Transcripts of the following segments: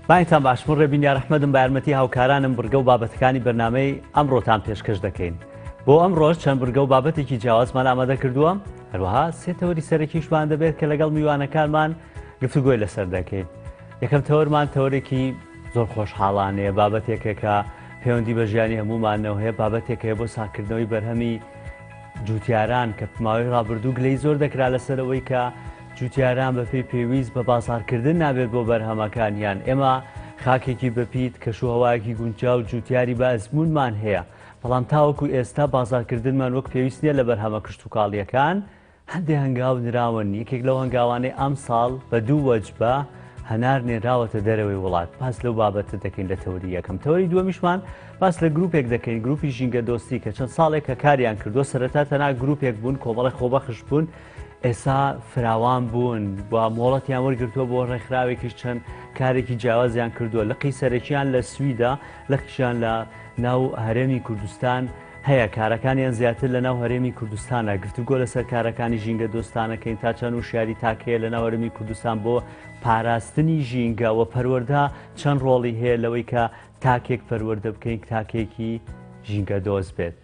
باینتان باشمون ڕێبین یارەحمەدم بە یارمەتی هاوکارانم بڕگە و بابەتەکانی بەرنامەی ئەمڕۆتان پێشکەش دەکەین. بۆ ئەمڕۆژ چەند بڕگە و بابەتێکی جیاوازمان ئامادە کردووە، هەروەها سێ تەوەری سەرەکیشمان دەبێت کە لەگەڵ میوانەکانمان گفتوگۆی لەسەر دەکەین. یەکەم تەوەرمان تەوەرێکی زۆر خۆشحاڵانەیە، بابەتێکە کە پەیوەندی بە ژیانی هەمومانەوە هەیە، بابەتێکەیە بۆ ساکردنەوەی بەرهەمی جوتیاران کە ماوەی ڕابردوو گلەی زۆر دەکرا لەسەرەوەی کە جوتیاران بەپێی پێویست بە بازاڕکردن نابێت بۆ بەرهەمەکانیان. ئێمە خاکێکی بەپیت کەشوهەوایەکی گونجاو و جوتیاری بە ئەزمونمان هەیە، بەڵام تاوەکو ئێستا بازاڕکردنمان وەک پێویست نییە لە بەرهەمە کشت و کاڵیەکان. هەندێک هەنگاو نراون، یەکێک لەو هەنگاوانەی ئەم ساڵ بە دوو وەجبە هەنار نێراوەتە دەرەوەی وڵات. باس لەو بابەتە دەکەین لە تەوری یەکەم. تەوری دووەمیشمان باس لە گروپێک دەکەین، گروپی ژینگە دۆستی کە چەند ساڵێک کە کاریان کردووە. سەرەتا تەنها گروپێک بوون، کۆمەڵی خۆبەخش بوون، ئێستا فراوان بوون، بە مۆڵەتیان وەرگرتووە بۆ ڕێکخراوێکیش چەند کارێکی جیاوازیان کردووە. لقی سەرەکییان لە سویدا، لەقیشیان لە ناو هەرێمی کوردستان هەیە، کارەکانیان زیاتر لە ناو هەرێمی کوردستانە. گفتوگۆ لەسەر کارەکانی ژینگە دۆستانەکەین تا چەند وشیاری تاکەیە لە ناو هەرێمی کوردستان بۆ پاراستنی ژینگە و پەروەردە چەند ڕۆڵی هەیە لەوەی کە تاکێک پەروەردە بکەین تاکێکی ژینگە دۆست بێت.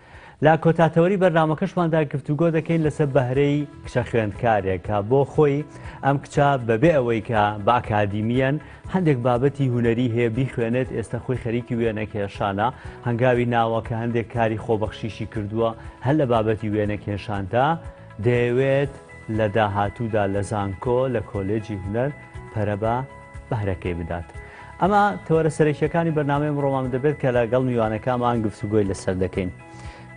لا کۆتاتەوەری بەرنامەکەشماندا گفتوگۆ دەکەین لەسەر بەهرەی کچە خوێندکارێکە بۆ خۆی ئەم کچە بەبێ ئەوەی کە بە ئاکادیمیەن هەندێک بابەتی هوەری هەیە بیخوێنێت، ئێستا خۆی خەریکی وێنەکێشانە، هەنگاوی ناوە کە هەندێک کاری خۆبەخشیشی کردووە هەر لە بابەتی وێنەکێشاندا دەیەوێت لە داهاتوودا لە زانکۆ لە کۆلێجی هونەر پەرە بەهرەکەی بدات. ئەمە تەوەرە سەرەکیەکانی بەرنامەی ئەمڕۆمان دەبێت کە لەگەڵ میوانەکانمان گفتوگۆی لەسەر دەکەین.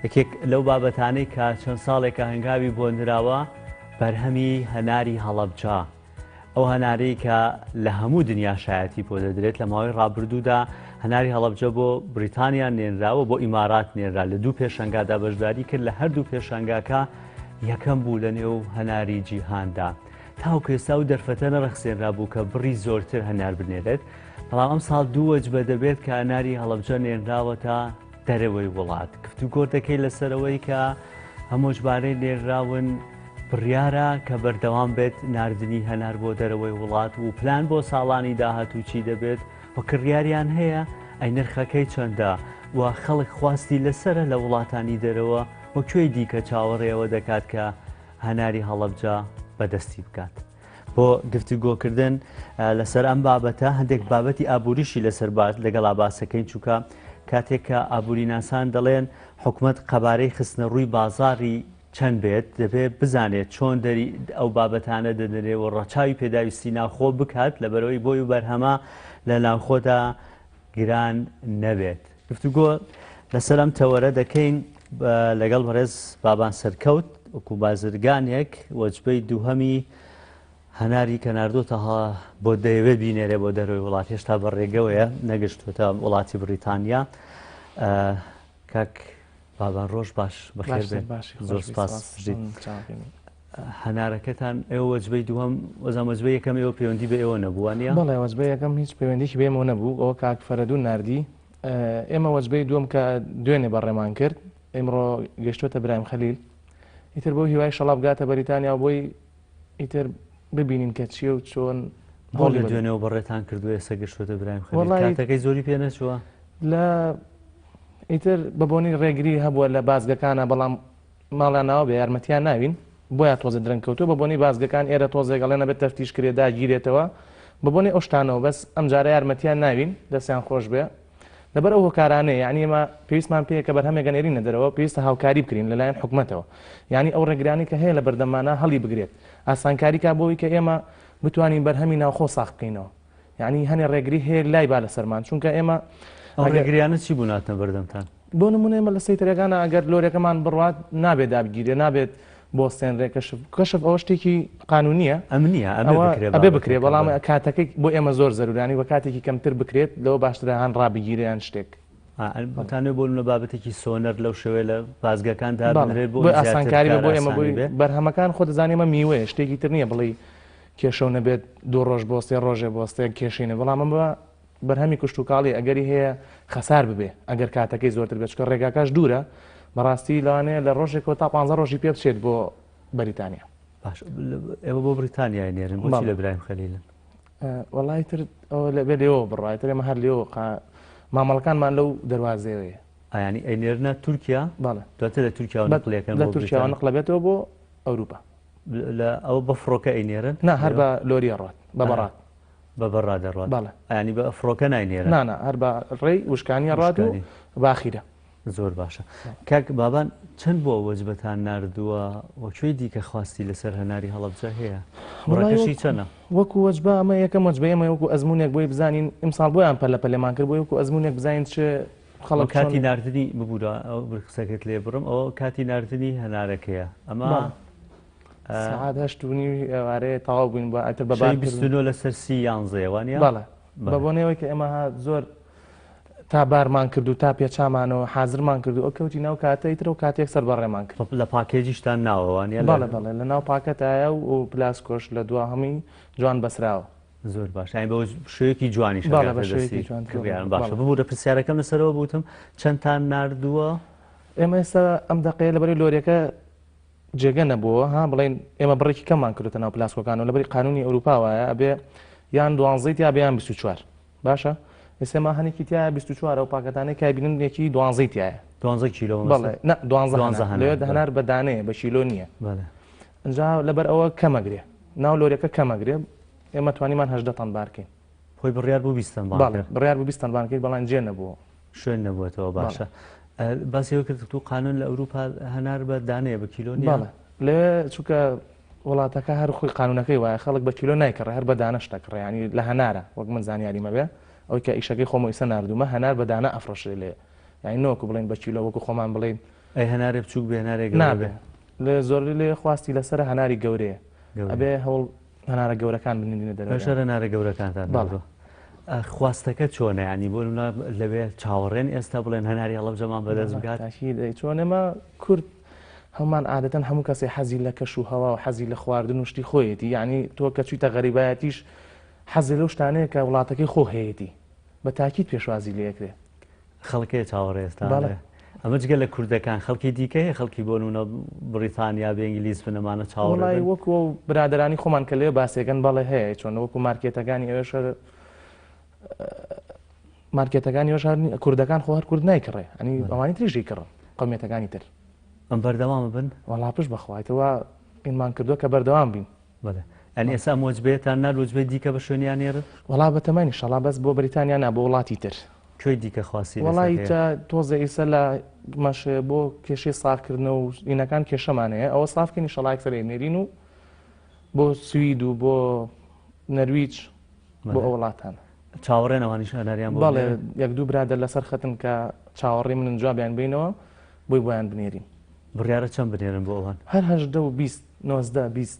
یەکێک لەو بابەتانەی کە چەند ساڵێکە هەنگاوی بۆ نراوە بەرهەمی هەناری هەڵەبجا، ئەو هەنارەی کە لە هەموو دنیا شایەتی بۆ دەدرێت. لە ماوەی ڕابردوودا هەناری هەڵەبجە بۆ بریتانیا نێنراوە، بۆ ئیمارات نێنرا، لە دوو پێشەنگادا بەشداری کرد، لە هەردوو پێشەنگاکە یەکەم بوو لە نێو هەناری جیهاندا. تاوکو ئێستا و دەرفەتە نەرەخسێنرا بوو کە بڕی زۆرتر هەنار بنێرێت، بەڵام ئەم ساڵ دوو وەجبە دەبێت کە هەناری هەڵەبجە نێنراوەتە دەرەوەی وڵات. گفتوگۆ دەکەی لەسەرەوەی کە هەموو ژمارەی نێراون بڕیارە کە بەردەوام بێت ناردنی هەنار بۆ دەرەوەی وڵات و پلان بۆ ساڵانی داهاتوو چی دەبێت و کڕیاریان هەیە ئەی نرخەکەی چەندە و خەڵک خواستی لەسرە لە وڵاتانی دەرەوە و کوێی دیکە چاوەڕێەوە دەکات کە هەناری هەڵەبجە بەدەستی بکات. بۆ گفتوگۆکردن لەسەر ئەم بابەتە هەندێک بابەتی ئابووریشی لەسەر لەگەڵا باسەکەین، چووکە کاتێک کە ئابووریناسان دەڵێن حکومەت قەبارەی خستنە ڕووی بازاڕی چەند بێت، دەبێت بزانێت چۆن دەری ئەو بابەتانە دەدرێت و ڕەچاوی پێداویستی ناوخۆ بکات لەبەرەوەی بۆی و بەرهەمە لە ناوخۆدا گران نەبێت. گفتوگۆ لەسەر ئەم تەوەرە دەکەین لەگەڵ بەڕێز بابان سەرکەوت وەکو بازرگانێک وەجبەی دووهەمی هەناری کە ناردۆتەها بۆ دەیەوێت بینێرێ بۆ دەرەوەی وڵات، هێشتا بەڕێگەوەیە نەگەشتوتە وڵاتی بریتانیا. کاک بابان ڕۆژ باش بەخێر بێت، زۆر سپاس. هەنارەکەتان ئێوە وەجبەی دووەم وەزان وەجبەی یەکەم ئێوە پەیوەندی بە ئێوە نەبووانە؟ بەڵێ وەجبەی یەکەم هیچ پەیوەندیی بێمەوە نەبوو، ئەوە کاک فەرەدوو ناردی. ئێمە وەجبەی دووەم کە دوێنێ بەڕێمان کرد، ئێمڕۆ گەشتوتە برایم خەلیل، ئیتر بۆ هیوای شەڵا بگاتە بەریتانیا بۆی ئیتر ببینین کە چیە و چۆن بۆ لە دوێنەوە بەڕێتان کردووە ئێستا گەشتوتە برایم خەلیل، کاتەکەی زۆری پێ نەچووە؟ لە ئیتر بەبوونی ڕێگری هەبووە لە بازگەکانە، بەڵام ماڵیان ناوە بێ یارمەتیان ناوین، بۆیە تۆزە درەنگکەوتوە بەبوونی بازگەکان ئێرە تۆزێگەڵێنە بێت تەفتیش کرێ داگیرێتەوە بەبوونی ئەو شتانەوە، بەس ئەم جارە یارمەتیان ناوین دەستیان خۆش بێ لەبەر ئەو هۆکارانەیە. یعنی ئێمە پێویستمان پێیە کە بەرهەمێک گەنێرینە دەرەوە، پێویستە هاوکاری بکرین لەلایەن حکومەتەوە، یعنی ئەو ڕێگرانی کە هەیە لە بەردەمانە هەڵی بگرێت، ئاسانکاری کا بۆی کە ئێمە بتوانین بەرهەمی ناوخۆ ساخ بکەینەوە. یعنی هەنێ ڕێگری هەیە لای با لەسەرمان، چونکە ئێمە ئەو ڕێگریانە چی بووناتە بەردەمتان؟ بۆ نمونە ئێمە لە سەیتەرەکانە ئەگەر لۆرەکەمان بڕوات نابێت دابگیرێ، نابێت بۆ سێنرێ کەشف ئەوە شتێکی قانونیە، ئەمنیە ئەبێ بکرێ، بەڵام کاتەکەی بۆ ئێمە زۆر زەرورانی وە کاتێکی کەمتر بکرێت لەوە باشترە هەان ڕابگیریان شتێک. ئەتانێ بۆ لە بابەتێکی سۆنەر لەو شێوەیە لە بازگەکاندا بنرێت بۆ ئاسانکاری بۆ ئێمە بۆی بەرهەمەکان خۆ دەزانێمە میوەیە، شتێکی تر نییە بڵێ کێشە نەبێت دوو ڕۆژ بۆستێ ڕۆژێ بۆستێ کێشینە، بەڵام ئەمە بەرهەمی کوشت و کاڵی ئەگەری هەیە خەسار ببێ ئەگەر کاتەکەی زۆرتر بێت، چکە ڕێگاکەش دوورە، بەڕاستی لەوانەیە لە ڕۆژێکەوە تا 15 ڕۆژی پێ بچێت بۆ بەریتانیا. باش ئێوە بۆ بریتانیای نێرن، بۆچی لە برایم خەلیلن؟ وڵی تر لەبێ لێەوە بڕایتر ئێمە هەر لێەوە مامەڵەکانمان لەو دەواازەوەیە ینی ئەینێرنە تورکیا بەڵێ دواتە لە تورکیا نقلەکەن لە تورکیا نقلەبێتەوە بۆ ئەوروپا ئەو بە فڕۆکە ئەینێرن نا هەر بە لۆریە ڕات بە بەڕات بە بەڕا دەڕات بەڵێ ینی بە فڕۆکە ناینێرن نانا هەر بە ڕێی وشکانی ڕات و باخیرە زۆر باشە کاک بابان چەند بۆ وەجبەتان نردووە وەکوێ دیکە خواستی لەسەر هەناری هەڵەبجە هەیە ڕەکەشی چەنە وەکو وەجبە ئەمە یەکەم وەجبە ئێمە وەکو ئەزمونێک بۆی بزانین ئیمساڵ بۆیان پەلە پەلێمان کرد بۆ وەکو ئەزمونێک بزانین چ خەڵک کاتی نردنی ببوورە ئەو قسەکەت لێ بڕم ئەو کاتی نردنی هەنارەکەیە ئەمە سعات هەشتونی ئێوارەیە تەواو بووین بە ئەتر بە 29 لەسەر 30 یانزەیەوانە بەڵێ بە بۆنەوەی کە ئێمە زۆر تا بارمان کرد و تا پێچامانەوە حازرمان کرد و ئەو کەوتی ناو کاتەی ترە و کاتێک سەر بەڕێمان کرد لە پاکێجیشتان ناوەوانە بەڵێ بەڵێ لە ناو پاکەتایە و پلاسکۆش لە دوا هەمی جوان بەسراوە زۆر باش بە شوەیەکی جوانی باشە ببوورە پرسیارەکەم لەسەرەوە بوتم چەندتان نردووە ئێمە ئێستا ئەم دقەیە لەبەری لۆریەکە جێگە نەبووە ها بڵێن ئێمە بڕێکی کەممان کردوتە ناو پلاسکۆکانەوە لەبەری قانونی ئەوروپاوایە ئەبێ یان 12 یا بەیان 24 باشە ئێسێمە هەنێکی تایە 24 و پاکەتانەی کابینن یەکی 12 تایە 12 کیلۆ بەڵێ 12 لەوێ هەنار بەدانەیە بە کیلۆ نییە ئەجا لەبەر ئەوە کەمەگرێ ناو لۆریەکە کەمەگرێ ئێمە توانیمان 18 تەن بارکەین خۆی بڕیار بوو 20 تەن بڕیار بوو 20 تەن بانکەیت بەڵام جێ نەبووە شوێن نەبووێتەوە باشە باسیەوە کرد تو قانون لە ئەوروپا هەنار بە دانەیە بە کیلۆ نیە لێ چووکە وڵاتەکە هەر خۆی قانونەکەی وایە خەڵک بە کیلۆ نایکڕێ هەر بە دانەش دەکڕێ ینی لە هەنارە وەک من زانیاریمە بێ ئەوی کە ئیشەکەی خۆمە ئیسە نردومە هەنار بە دانە ئەفرۆشێ لێ یعنی نۆکو بڵێن بە کیلۆ وەکو خۆمان بڵێن ئەی هەنارێ بچووک بێ هەنارێک نابێ لە زۆری لێ خواستی لەسەر هەناری گەورەیە ئەبێ هەوڵ هەنارە گەورەکان بنینە دەرەوە هەنارە گەورەکانتان خواستەکە چۆنە ینی بۆ لەوێ چاوەڕێن ئێستا بڵێن هەناری هەڵەبجەمان بەدەست بگات چۆنێمە کورد هەمان عادەتەن هەموو کەسی حەزی لە کەش و هەوا و حەزی لە خواردن و شتی خۆیەتی یعنی تۆ کە چوویتە غەریبایەتیش حەزی لەو شتانەیە کە وڵاتەکەی خۆ هەیەی بە تاکید پێشوازی لەکرێ خەڵکەیە چاوەڕێ ئێستا ئەمە جگە لە کوردەکان خەڵکی دیکەیە خەڵکی بۆ نونە بریتانیا بە ئینگلیز بنەمانە چاوەڕای وەکو برادرانی خۆمان کە لێ باسێکەن بەڵێ هەیە چۆن وەکو مارکێتەکانی ئێوەش مارکێتەکانی ێش کوردەکان خۆ هەر کورد نایکڕێ ئەنی ئەوانی تریژی کڕن قومێتەکانی تر ئەم بەردەوامە بن وەڵاپش بەخوایتەوە ئینمان کردووە کە بەردەوام بین بڵێ ئەنی ئێستا مۆجبێتان ناروجبێت دیکە بە شوێنیان نێرن وڵا بەتەمانی شەڵا بەس بۆ بریتانیا نا بۆ وڵاتی تر کوێی دیکە خواستی وڵی تۆزە ئیسە لە مەش بۆ کێشەی سافکردنەوە و ئینەکان کێشەمانەیە ئەوە سافکردنی شەڵای سەرێ نێرین و بۆ سوید و بۆ نەرویج بۆ ئەو وڵاتان چاوەڕێنەوانیش هەناریان بەڵێ یەک دوو برادر لەسەر خەتن کە چاوەڕێ من جوابیان بینەوە بۆی بۆیان بنێرین بڕیارە چەند بنێرن بۆ ئەوان هەر 18 و 20 19 20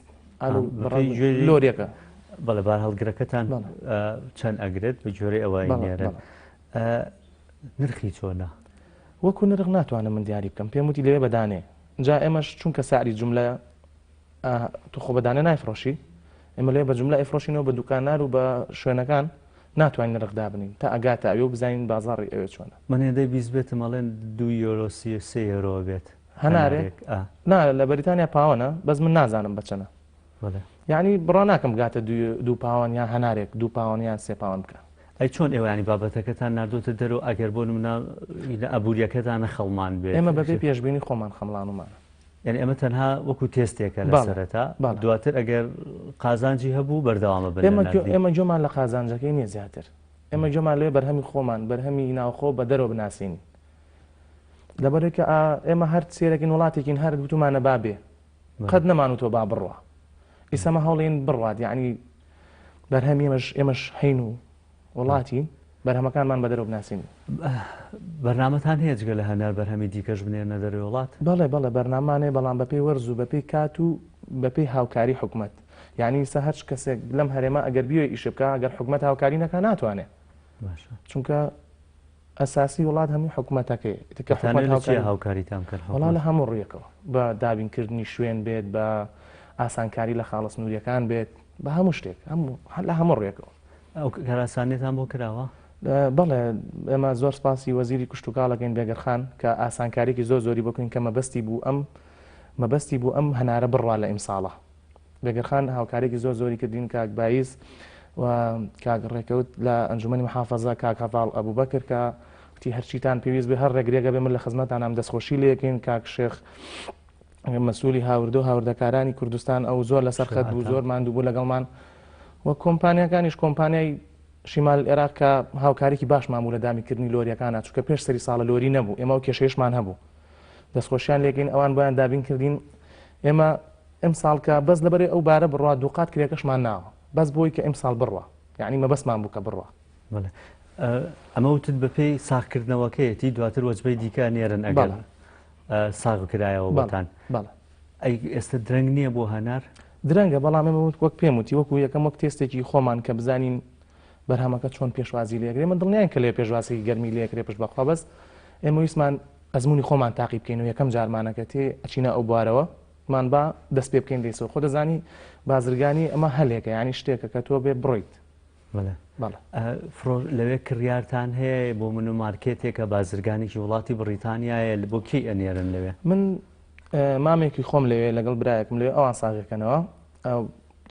لۆریەکە بەڵێ بار هەڵگرەکەتان چەند ئەگرێت بە جۆرەی ئەوە نێرن نرخی چۆنە وەکو نرخ ناتوانم من دیاری بکەم پێم وتی لەوێ بەدانێ جا ئێمەش چونکە ساری جملە تو خۆ بەدانێ نایفرۆشی ئێمە لێ بە جملە ئەیفرۆشینەوە بە دوکانار و بە شوێنەکان ناتوانین نرخدا بنین تا ئەگاتە ئەوێ بزانین بازاڕی ئەوێ چۆنە من هێندەی بیست بێتە مەڵێن 2 یۆرۆ 3 یۆرۆ بێت هەنارێک نا لە بەریتانیا پاوەنە بەس من نازانم بچەنە یعنی بڕا ناکەم گاتە 2 پاوەن یان هەنارێک 2 پاوەن یان 3 پاوەن بکە ئەی چۆن ئێوانی بابەتەکەتان نردوتە دەرەوە ئەگەر بۆ منە ئەبوووریەکەتانە خەڵمان بێت ئێمە بەپێی پێشبینی خۆمان خەمڵانومانە یعنی ئەمە تەنها وەکو تێستێکە لە سەرەتا دواتر ئەگەر قازانجی هەبوو بەردەوامە بن ئێمە جۆمان لە قازانجەکەی نییە زیاتر ئێمە جۆمان لێ بەرهەمی خۆمان بەرهەمی ناوخۆ بە دەرەوە بناسیین لەبەرێکە ئێمە هەر سێرەکەین وڵاتێکین هەر گوتومانە بابێ قەت نەمانوتەوە با بڕوە ئیسەمە هەوڵێن بڕوات یعنی بەرهەمی ئێمەش هەین و وڵاتی بەرهەمەکانمان بە دەرەوە بناسیین بەرنامەتان هەیە جگە لە هەنار بەرهەمی دیکەش بنێرنە دەرەوە وڵات بەڵێ بەرنامانێ بەڵام بەپێی وەرز و بەپێی کات و بەپێی هاوکاری حکوومەت یعنی سە هەر کەسێک لەم هەرێمە ئەگەر بیوێ ئیش بکە ئەگەر حکوومەت هاوکاری نەکە ناتوانێت چونکە ئەساسی وڵات هەموو حکوومەتەکەی هاوکاریتان کرد وڵا لە هەموو ڕوویەکەوە بە دابینکردنی شوێن بێت بە ئاسانکاری لە خاڵە سنووریەکان بێت بە هەموو شتێک لە هەموو ڕوویەکەوە ئەو گەراسانێتان بۆ کراوە بەڵێ ئێمە زۆر سپاسی وەزیری کوشتتوکاڵەکەین بێگەرخان کە ئاسانکاریکی زۆری بکەین کە مەبەستی بوو ئەم هەنارە بڕوا لە ئیمساڵە بێگەرخان هاوکارێکی زۆری کردین کە ئەکبایز و کاک ڕێکەوت لە ئەنجومەنی محافەزە کاک هەڤاڵ ئەبوبەکر کە وتی هەرچیتان پێویست بێ هەر ڕێگرێگە بێ من لە خزمەتان ئەم دەستخۆشی لێکەین کاک شێخ مەسئولی هاوردە و هاوردەکارانی کوردستان ئەو زۆر لەسەر خەت بوو زۆر ماندوو بوو لەگەڵمان وە کۆمپانیەکانیش کۆمپانیای شیمال عێراق کە هاوکارێکی باش ماموو لە دامیکردنی لۆریەکانە چونکە پێش سەری ساڵە لۆری نەبوو ئێمە و کێشەیەشمان هەبوو دەستخۆشیان لێکین ئەوان بۆیان دابین کردین ئێمە ئەم ساڵکە بەس لەبەرێ ئەو بارە بڕوا دووقات کرێکەشمان ناوە بەس بۆی کە ئەم ساڵ بڕوە یعنی مەبەستمان بوو کە بڕوە ئەمە وتت بە پێی ساغکردنەوەکەیەتی دواتر وەجبەی دیکە نێرن ئەگەر ساغ کرایەوە بەتان ئەی ئێستا درەنگ نییە بۆ هەنار درەنگە بەڵام ئێمە وەک پێم وتی وەکو یەکەم وەک تێستێکی خۆمان کە بزانین بەرهەمەکە چۆن پێشوازی لێگرێ من دڵنیان کە لێ پێشوازی گەرمی لێکرێ پێش بەخوا بەس ئێمە ویسمان ئەزمموی خۆمان تاقی بکەین و یەکەم جارمانەکە تێ ئەچینە ئەو بوارەوە مان با دەست پێ بکەین دەیسەوە خۆ دەزانی بازرگانی ئەمە هەلێکە ینی شتێکە کە تۆ بێ بڕۆیت لەوێ کڕیارتان هەیە بۆ من و مارکێتێکە بازرگانێکی وڵاتی بریتانیایە بۆ کەی ئەنێرن لەوێ من مامێکی خۆم لەوێ لەگەڵ برایەکم لێ ئەوان ساغەکەنەوە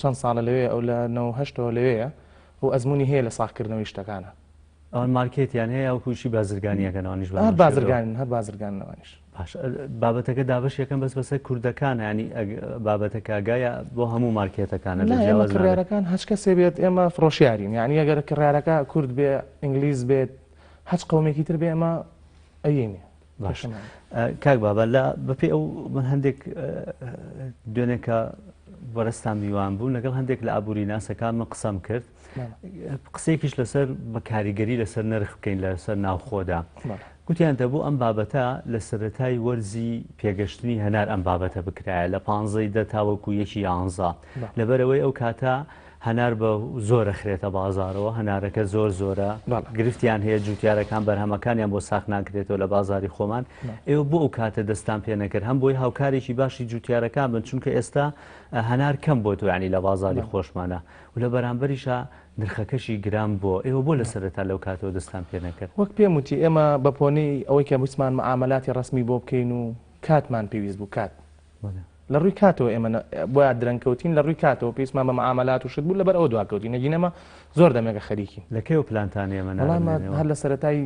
چەند ساڵە لەوێ ئەو لە 9 لەوەیە و ئەزمموی هەیە لە ساغکردنەوەی شتەکانە ئەوان مارکێتیان هەیە ئەو کوشی بازرگانیەکەنەوەنیش هەر بازرگان هەر بازرگانەوەنیش بابەتەکە دابش یەکەم بەس بەسەر کوردەکانە ینی بابەتەکە ئاگایە بۆ هەموو مارکێتەکانە کڕارەکان هەچ کەسێ بێت ئێمە فرۆشیارین یعنی ئەگەر کڕارەکە کورد بێ ئینگلیز بێت هەچ قومێکی تر بێ ئەمە ئەینێ باش کاک بابە لە بەپێ ئەو من هەندێک دوێنێکە وەرەستان میوان بوو لەگەڵ هەندێک لە ئابووری ناسەکان من قسەم کرد قسەیەکیش لەسەر بە کاریگەری لەسەر نرخ بکەین لەسەر ناوخۆدا گوتیان دەبوو ئەم بابەتە لە سەرەتای وەرزی پێگەشتنی هەنار ئەم بابەتە بکرایە لە 15 تاوەکو 11 لەبەرەوەی ئەو کاتە هەنار بە زۆرە خرێتە بازارەوە هەنارەکە زۆرە گرفتیان هەیە جوتیارەکان بەرهەمەکانیان بۆ ساخ ناکرێتەوە لە بازاری خۆمان ئێوە بۆ ئەو کاتە دەستان پێ نەکرد هەم بۆی هاوکارێکی باشی جوتیارەکان بن چونکە ئێستا هەنار کەم بۆ تۆ ینی لە بازاری خۆشمانە و لە بەرامبەریشە نرخەکەشی گران بووە ئێوە بۆ لە سەرەتا لەو کاتەوە دەستان پێ نەکرد وەک پێم وتی ئێمە بەپۆنەی ئەوەی کە بوسمان معاملاتی ڕسمی بۆ بکەین و کاتمان پێویست بوو کات لە ڕووی کاتەوە ئێمە بۆ درەنکەوتین لە ڕووی کاتەوە پێویستمان بە معاملات و شت بوو لەبەر ئەو دواکەوتین نەگینەمە زۆر دەمێکە خەریکی لەکەی و پلانتان ئێمە هەر لە سەرەتایی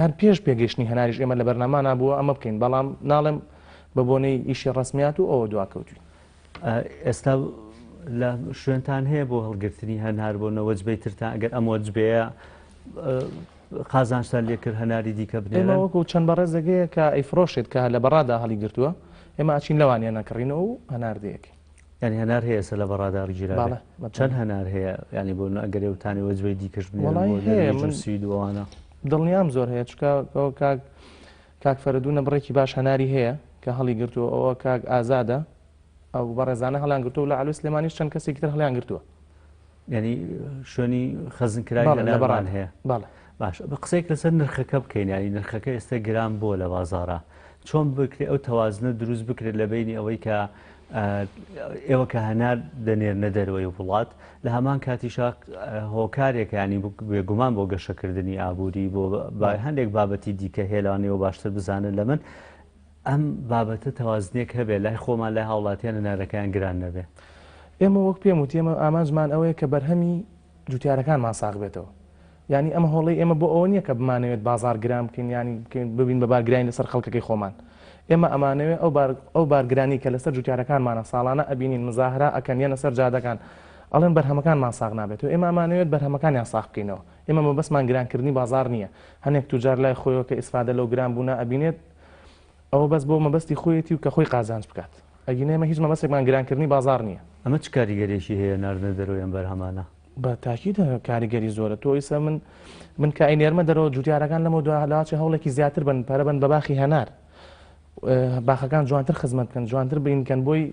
هەر پێش پێگەشتنی هەناریش ئێمە لە بەرنامانە بووە ئەمە بکەین بەڵام ناڵێم بە بۆنەی ئیشی ڕسمیات و ئەوە دواکەوتوین ئێستا لە شوێنتان هەیە بۆ هەڵگرتنی هەنار بۆ نەوەجبەی ترتان ئەگەر ئەم وەجبەیە قازانشتان لێکرد هەناری دیکە بنێرن ئێمە وەکو چەند بەڕێزەگەیە کە ئەیفرۆشێت کە لە بەڕادا هەڵی گرتووە ئێمە ئاچین لەوانیان نەکڕینەوە و هەناردەیەکی ینی هەنار هەیە سە لە بەڕاداری جیرانە چەند هەنار هەیە ینی بۆ ئەگەرێوتانی وەجبەی دیکەش بنێرن دڵنیام زۆر هەیە چکە کاک فەرەدوو نەبڕێکی باش هەناری هەیە کە هەڵی گرتووە ئەوە کاک ئازادە ئەو بەڕێزانە هەڵیان گرتووە لە عەلوی سلێمانیش چەند کەسێکی تر هەڵیان گرتووە ینی شوێنی خەزنکرای هەنارمان هەیە باش بە قسەیەک لەسەر نرخەکە بکەین ینی نرخەکە ئێستا گران بۆ لە بازارە چۆن بکرێت ئەو تەوازنە دروست بکرێت لە بینی ئەوەی کە ئێوە کە هەنار دەنێرنە دەرەوەی وڵات لە هەمان کاتیشا هۆکارێک ینی بێگومان بۆ گەشەکردنی ئابووری بۆ هەندێک بابەتی دیکە هێلانەوە باشتر بزانن لە من ئەم بابەتە تەوازنێک هەبێت لای خۆمان لای هاوڵاتیان هەنارەکان گران نەبێ ئێمە وەک پێم وتی ئێمە ئامانجمان ئەوەیە کە بەرهەمی جوتیارەکانمان ساغ بێتەوە ینی ئەمە هۆڵی ئێمە بۆ ئەوە نییە کە بمانەوێت بازار گران بکەین ینی ببین بە بارگرانی لەسەر خەڵکەکەی خۆمان ئێمە ئەمانەوێت ئەو بارگرانی کە لەسەر جوتیارەکانمانە ساڵانە ئەبینین مزاهرە ئەکەنیە سەر جادەکان ئەڵێن بەرهەمەکانمان ساغ نابێتەوە ئێمە ئەمانەوێت بەرهەمەکانیان ساغ بکەینەوە ئێمە مەبەستمان گرانکردنی بازار نییە هەنێک توجار لای خۆیەوە کە ئیسفادە لەو گران بوونا ئەبینێت ئەوە بەس بۆ مەبەستی خۆیەتی و کە خۆی قازانج بکات ئەگین ئێمە هیچ مەبەستێکمان گرانکردنی بازار نییە ئەمە چ کاریگەریشی هەیە ناردنە دەرەوەیان بەرهەمانە بە تاکید کاریگەری زۆرە تۆ ئیسە من کە ئەینێرمە دەرەوە جوتیارەکان لەمە دوهلاواچی هەوڵێکی زیاتر بن پەرە بن بە باخی هەنار باخەکان جوانتر خزمەت بکەن جوانتر بینکەن بۆی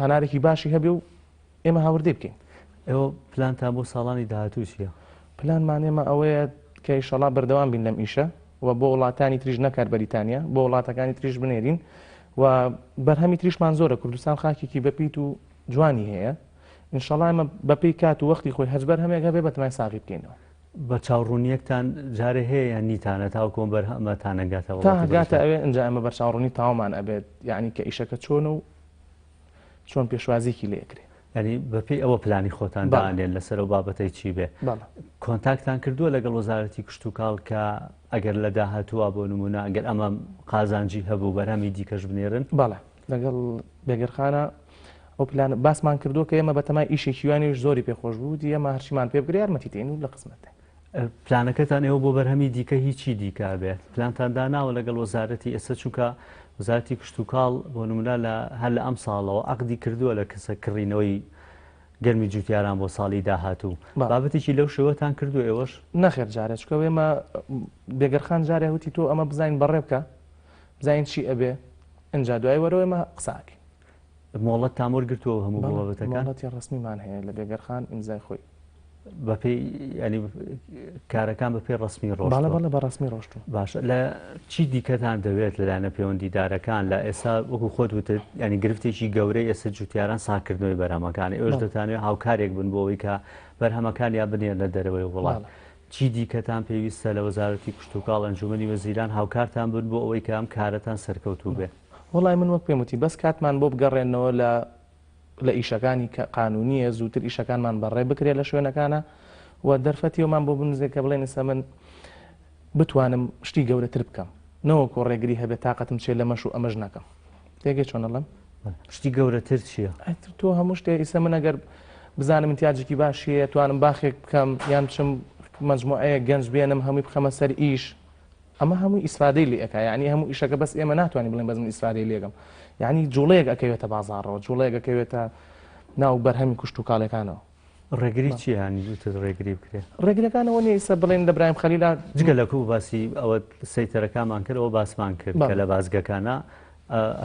هەنارێکی باشی هەبێ و ئێمە هاوردێ بکەین ئێوە پلانتان بۆ ساڵانی داهاتوو چییە؟ پلانمان ئێمە ئەوەیە کە ئیشەڵا بەردەوام بین لەم ئیشە و بۆ وڵاتانی تریش نەکار بەریتانیا بۆ وڵاتەکانی تریش بنێرین و بەرهەمی تریشمان زۆرە کوردستان خاکێکی بەپیت و جوانی هەیە ئینشەڵا ئێمە بەپێی کات و وەختی خۆی هەجبەر هەمێکە بێ بەتمای ساغی بکەینەوە بە چاوڕوونیەکتان جارێ هەیە یان نیتانە تاوکۆم بەرهەمەتانەگاتەوە تا هەگاتە ئەوێ ئەنجا ئەمە بەرچاوڕوونی تاوامان ئەبێت یعنی کە ئیشەکە چۆن و چۆن پێشوازیکی لێکرێ ینی بەپێی ئەوە پلانی خۆتان دانێن لەسەر ئەو بابەتەی چی بێ کۆنتاکتان کردووە لەگەڵ وەزارەتی کشت و کاڵ کە ئەگەر لە داهاتووە بۆ نمونە ئەگەر ئەمە قازانجی هەبوو بەرهەمی دیکەش بنێرن بەڵێ لەگەڵ بێگەرخانە ئەو پلان باسمان کردو کە ئێمە بەتەمای ئیشێکیوانیش زۆری پێخۆش بوو ئێمە هەرچیمان پێ بگرێ یارمەتی تێن و لە قسمەتە پلانەکەتان ئێوە بۆ بەرهەمی دیکە هیچی دیکە بێت پلانتان داناوە لەگەڵ وەزارەتی ئێستا چووکە وەزارەتی کشت و کاڵ بۆ نمونە هەر لە ئەم ساڵەوە عەقدی کردووە لە کەسە کڕینەوەی گەرمی جوتیاران بۆ ساڵی داهاتوو بابەتێکی لەو شێوەتان کردو ئێوەش نەخێر جارێت چکە ئێمە بێگەرخان جارێ وتی تۆ ئەمە بزانین بەڕێ بکە بزانین چی ئەبێ ئەنج دوای وەرەوە ئێمە قساکی مۆڵەت تامۆرگرتووە هەموو بابەتەکان مۆڵەتی ڕسمیمان هەیە لە بێگەرخان ئیمزای خۆی بەپێی ینی کارەکان بەپێی ڕسمی ڕۆژ بەڵێ بە ڕسمی ڕۆشتوو باشە لە چی دیکەتان دەوێت لەلایەنە پەیوەندیدارەکان لە ئێستا وەکو خۆت وتت ینی گرفتێکی گەورەی ئێستا جوتیاران ساکردنەوەی بەرهەمەکانی ئێوەش دەتانوێت هاوکارێک بن بۆ ئەوەی کە بەرهەمەکان یا بنێن لە دەرەوەی وڵات چی دیکەتان پێویستە لە وەزارەتی کشت و کاڵ ئەنجومەنی وەزیران هاوکارتان بن بۆ ئەوەی کە ئەم کارەتان سەرکەوتوو بێ وڵای من وەک پێم وتی بەس کاتمان بۆ بگەڕێنەوە لە ئیشەکانی کە قانونیە زووتر ئیشەکانمان بەڕێ بکرێت لە شوێنەکانە و دەرفەتیەوەمان بۆ بنزێک کە بڵێن ئێستا من بتوانم شتی گەورەتر بکەم نەوەکو ڕێگری هەبێت تااقەتم چێت لە مەش و ئەمەش نەکەم تێگەی چۆنەڵم شتی گەورەتر چییە؟ تۆ هەموو شتێ ئیسە من ئەگەر بزانم امتیاجێکی باشیە توانم باخێک بکەم یان بچم مەجموعەیە گەنج بێنم هەمووی بخەمە سەر ئیش ئەمە هەمووی ئیسفادەی لێ ئەەکە یعنی هەموو ئیشەکە بەس ئێمە ناتوانین بڵێن بەس من ئیسفادەی لێگەم یعنی جوڵەیەک ئەکەوێتە بازاڕەوە جوڵەیەک ئەکەوێتە ناو بەرهەمی کوشت و کاڵەکانەوە ڕێگری چیانی دوتر ڕێگری بکرێت ڕێگرەکانەوە نیسە بڵێن لە برایم خەلیلا جگە لەکو باسی ئەوە سەیتەرەکانمان کرد ئەوە باسمان کرد کە لە بازگەکانە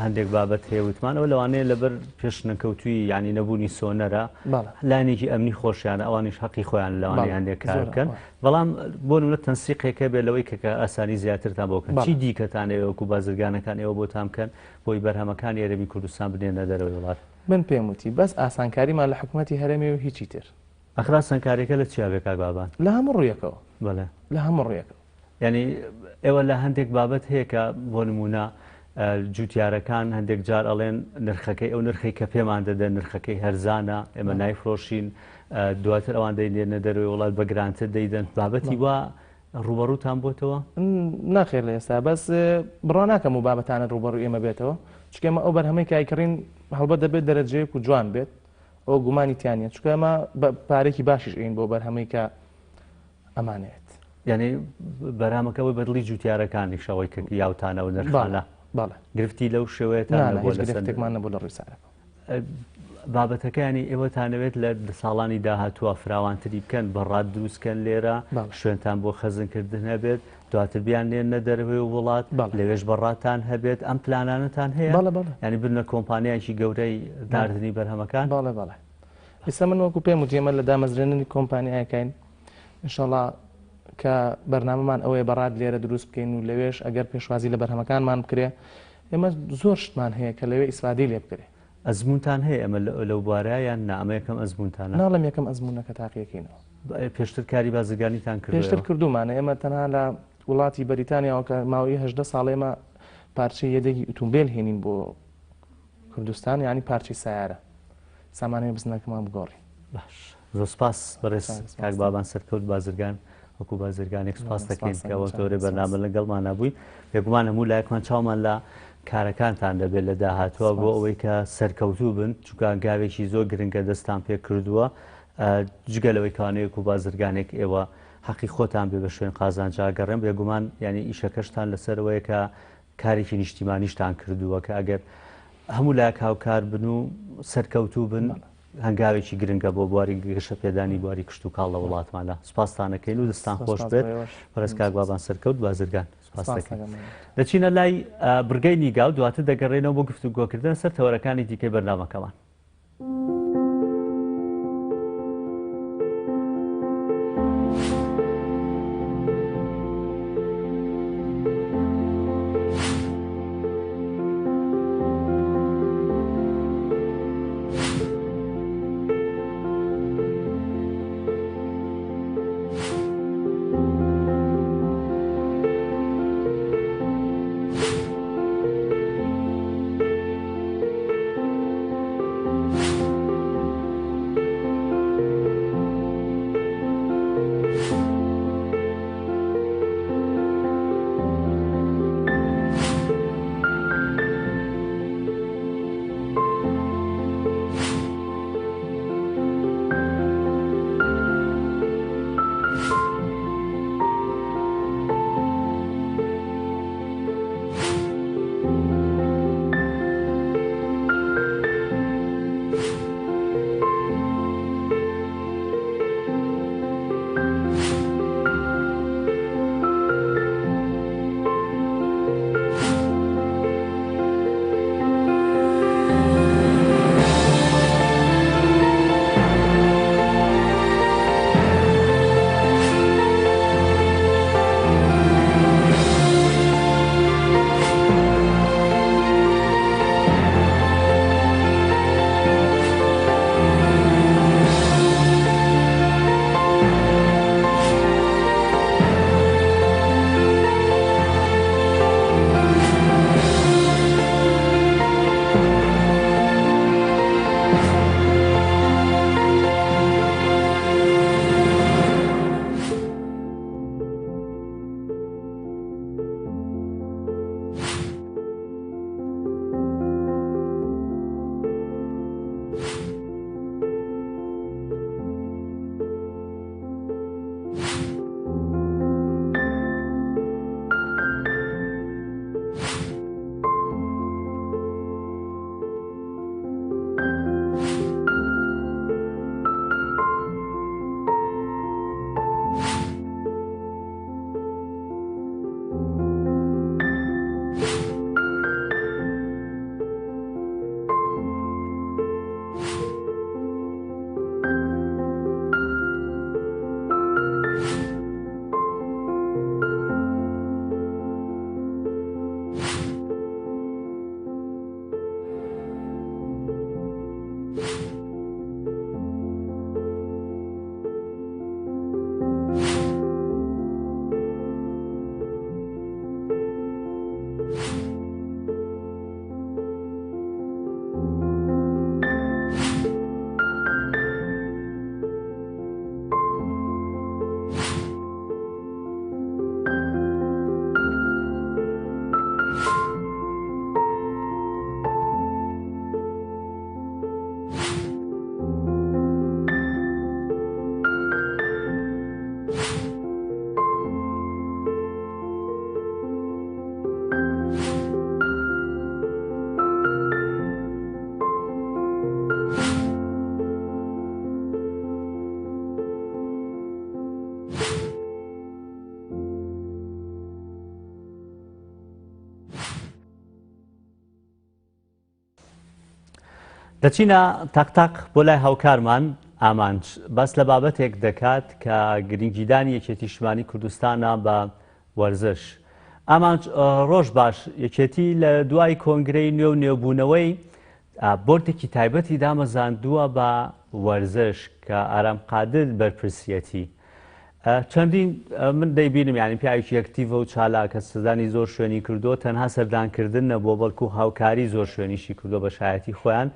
هەندێک بابەت هەیە وتمان ئەو لەوانەیە لەبەر پێشنەکەوتوی ینی نەبوونی سۆنەرە لایەنێکی ئەمنی خۆشیانە ئەوانیش حەقی خۆیان لەوانەیە هەندێک کار بکەن بەڵام بۆ نمونە تەنسیقێکە بێت لەوەی کە ئاسانی زیاترتان بۆ بکەن چی دیکەتان ئێوەکو بازرگانەکان ئێوە بۆتان بکەن بۆی بەرهەمەکان یاریمی کوردستان بنێنە دەرەوەی وڵات من پێم وتی بەس ئاسانکاریمان لە حکوومەتی هەرێمی و هیچی تر ئەخرا سەنکارێکە لە چیا بێکا بابان لە هەموو ڕوویەکەوە بەڵێ لە هەموو ڕوویەکە ینی ئێوە لە هەندێک بابەت هەیە کە بۆ نمونە جوتیارەکان هەندێک جار ئەڵێن نرخەکەی ئەو نرخی کە پێمان دەدەن نرخەکەی هەرزانە ئێمە نایفرۆشین دواتر ئەوان دەینێنە دەروی وڵات بە گرانتر دەیدەن بابەتی وا ڕوبەڕووتان بۆتەوە ناخێر لە ئێستا بەس بڕۆ ناکەم و بابەتانە ڕوبەڕوو ئێمە بێتەوە چکەمە ئەو بەرهەمەی کایکردین هەڵبەت دەبێت دەرەجەیەک و جوان بێت ئەو گومانی تیانە چکە ئەمە پارێکی باشیش ئین بۆ بەرهەمەی کە ئەمانێت یعنی بەرامەکەەوەی بەدڵی جوتیارەکانی شەوەی کە یاوتانە و نرخانە گرفتی لەو شێوەیەتانێکمان نەبوو لە ڕووسارەکە بابەتەکانی ئێوەتانەوێت لە ساڵانی داهاتووە فراوانتری بکەن بەڕات دروستکەن لێرە شوێنتان بۆ خەزنکردن هەبێت دواتر بیان لێنە دەروێ وڵات لەوێش بەڕاتان هەبێت ئەم پلانانتان هەیە ینی بنە کۆمپانیایکی گەورەی داردنی بەرهەمەکان بەڵێ ئێستا من وەکو پێم وتێمە لە دامەزرێننی کۆمپانیایەکەین ئینشاڵڵا کە بەرنامەمان ئەوەیە بەڕات لێرە دروست بکەین و لەوێش ئەگەر پێشوازی لە بەرهەمەکانمان بکرێ ئێمە زۆر شتمان هەیە کە لەوێ ئیسفادەی لێ بکرێ ئەزمونتان هەیە ئەمە لەو بوارایان نامە یەکەم ئەزمونتانە ناڵم یەکەم ئەزمونونەکە تاقیەکەینەوە پێشتر کاری بازرگانیتان کرد پێشتر کردومانە ئێمە تەنها لە وڵاتی بەریتانیاوە کە ماوەی 18 ساڵ ئێمە پارچەی یەدەگی ئۆتۆمبیل هێنین بۆ کوردستان ینی پارچەی سیارە سامانەی بزنەکەمان بگۆڕی باش زۆر سپاس بەڕێز کاک بابان سەرکەوت بازرگان وەکو بازرگانێک سپاس دەکەین کەەوە تۆرە بەرنامە لەگەڵمان نبووی بێگومان هەموو لایەکمان چاومان لە کارەکانتان دەبێت لە داهاتوە بۆ ئەوەی کە سەرکەوتوو بن چونکە گاوێکی زۆر گرنگە دەستان پێ کردووە جگەلەوەی کانەیەک و بازرگانێک ئێوە حەقی خۆتان بێ بە شوێن قازانجاگەڕێن بێگومان ینی ئیشەکەشتان لەسەرەوەیە کە کارێکی نیشتیمانیشتان کردووە کە ئەگەر هەموو لایەک هاوکار بن و سەرکەوتوو بن هەنگاوێکی گرنگە بۆ بواری گەشە پێدانی بواری کشت و کاڵ لە وڵاتمانە سوپاسانەکەین و دەستان خۆش بێت بەڕێز کاک بابان سەرکەوت بازرگان سوپاس دەکەین دەچینە لای برگەی نیگا و دواتر دەگەڕێنەوە بۆ گفتوگۆکردن سەر تەوەرەکانی دیکەی بەرنامەکەمان دەچینە تەقتەق بۆ لای هاوکارمان ئامانج بەس لە بابەتێک دەکات کە گرنگیدانی یەکێتی نیشتیمانی کوردستانە بە وەرزش. ئامانج ڕۆژ باش یەکێتی لە دوای کۆنگرەی نوێ و نێوبوونەوەی بۆردێکی تایبەتی دامەزاندووە بە وەرزش کە ئارامقادر بەرپرسیەتی. چەندین من دەیبینم یانی پیاوێکی ئەکتیڤە و چالاکە سەردانی زۆر شوێنی کردو تەنها سەردانکردن نەبووە بەڵکو هاوکاری زۆر شوێنیشی کردو بە شایەتی خۆیان.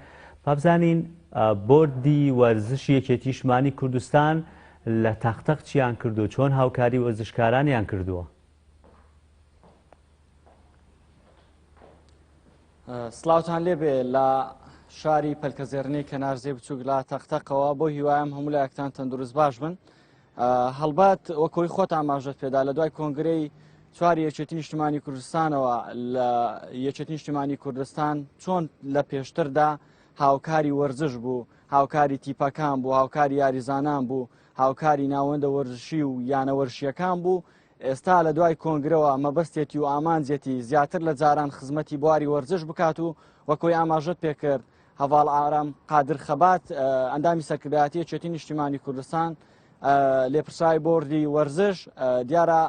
پابزانین بۆردی وەرزشی یەکێتی نیشتیمانی کوردستان لە تەقتەق چیان کردو چۆن هاوکاری وەرزشکارانیان کردووە. سڵاوتان لێبێ لە شاری پەلکەزێرنەی کەنارزێ بچووک لە تەقتەقەوە بۆ هیوایم هەموو لایەکتان تەندروست باش بن. هەڵبات وەکۆی خۆت ئاماژەت پێدا لە دوای کۆنگرەی چواری یەکێتی نیشتیمانی کوردستانەوە لە یەکێتی نیشتیمانی کوردستان چۆن لە پێشتردا هاوکاری وەرزش بوو، هاوکاری تیپەکان بوو، هاوکاری یاریزانان بوو، هاوکاری ناوەندە وەرزشی و یانە وەرشیەکان بوو. ئێستا لە دوای کۆنگرەوە مەبەستێتی و ئامانجێتی زیاتر لە جاران خزمەتی بواری وەرزش بکات و وەکۆی ئاماژەت پێکرد هەواڵ ئارام قادر خەبات ئەندامی سەرکردایەتی یەکێتی نیشتیمانی کوردستان لێپرسای بۆردی وەرزش دیارە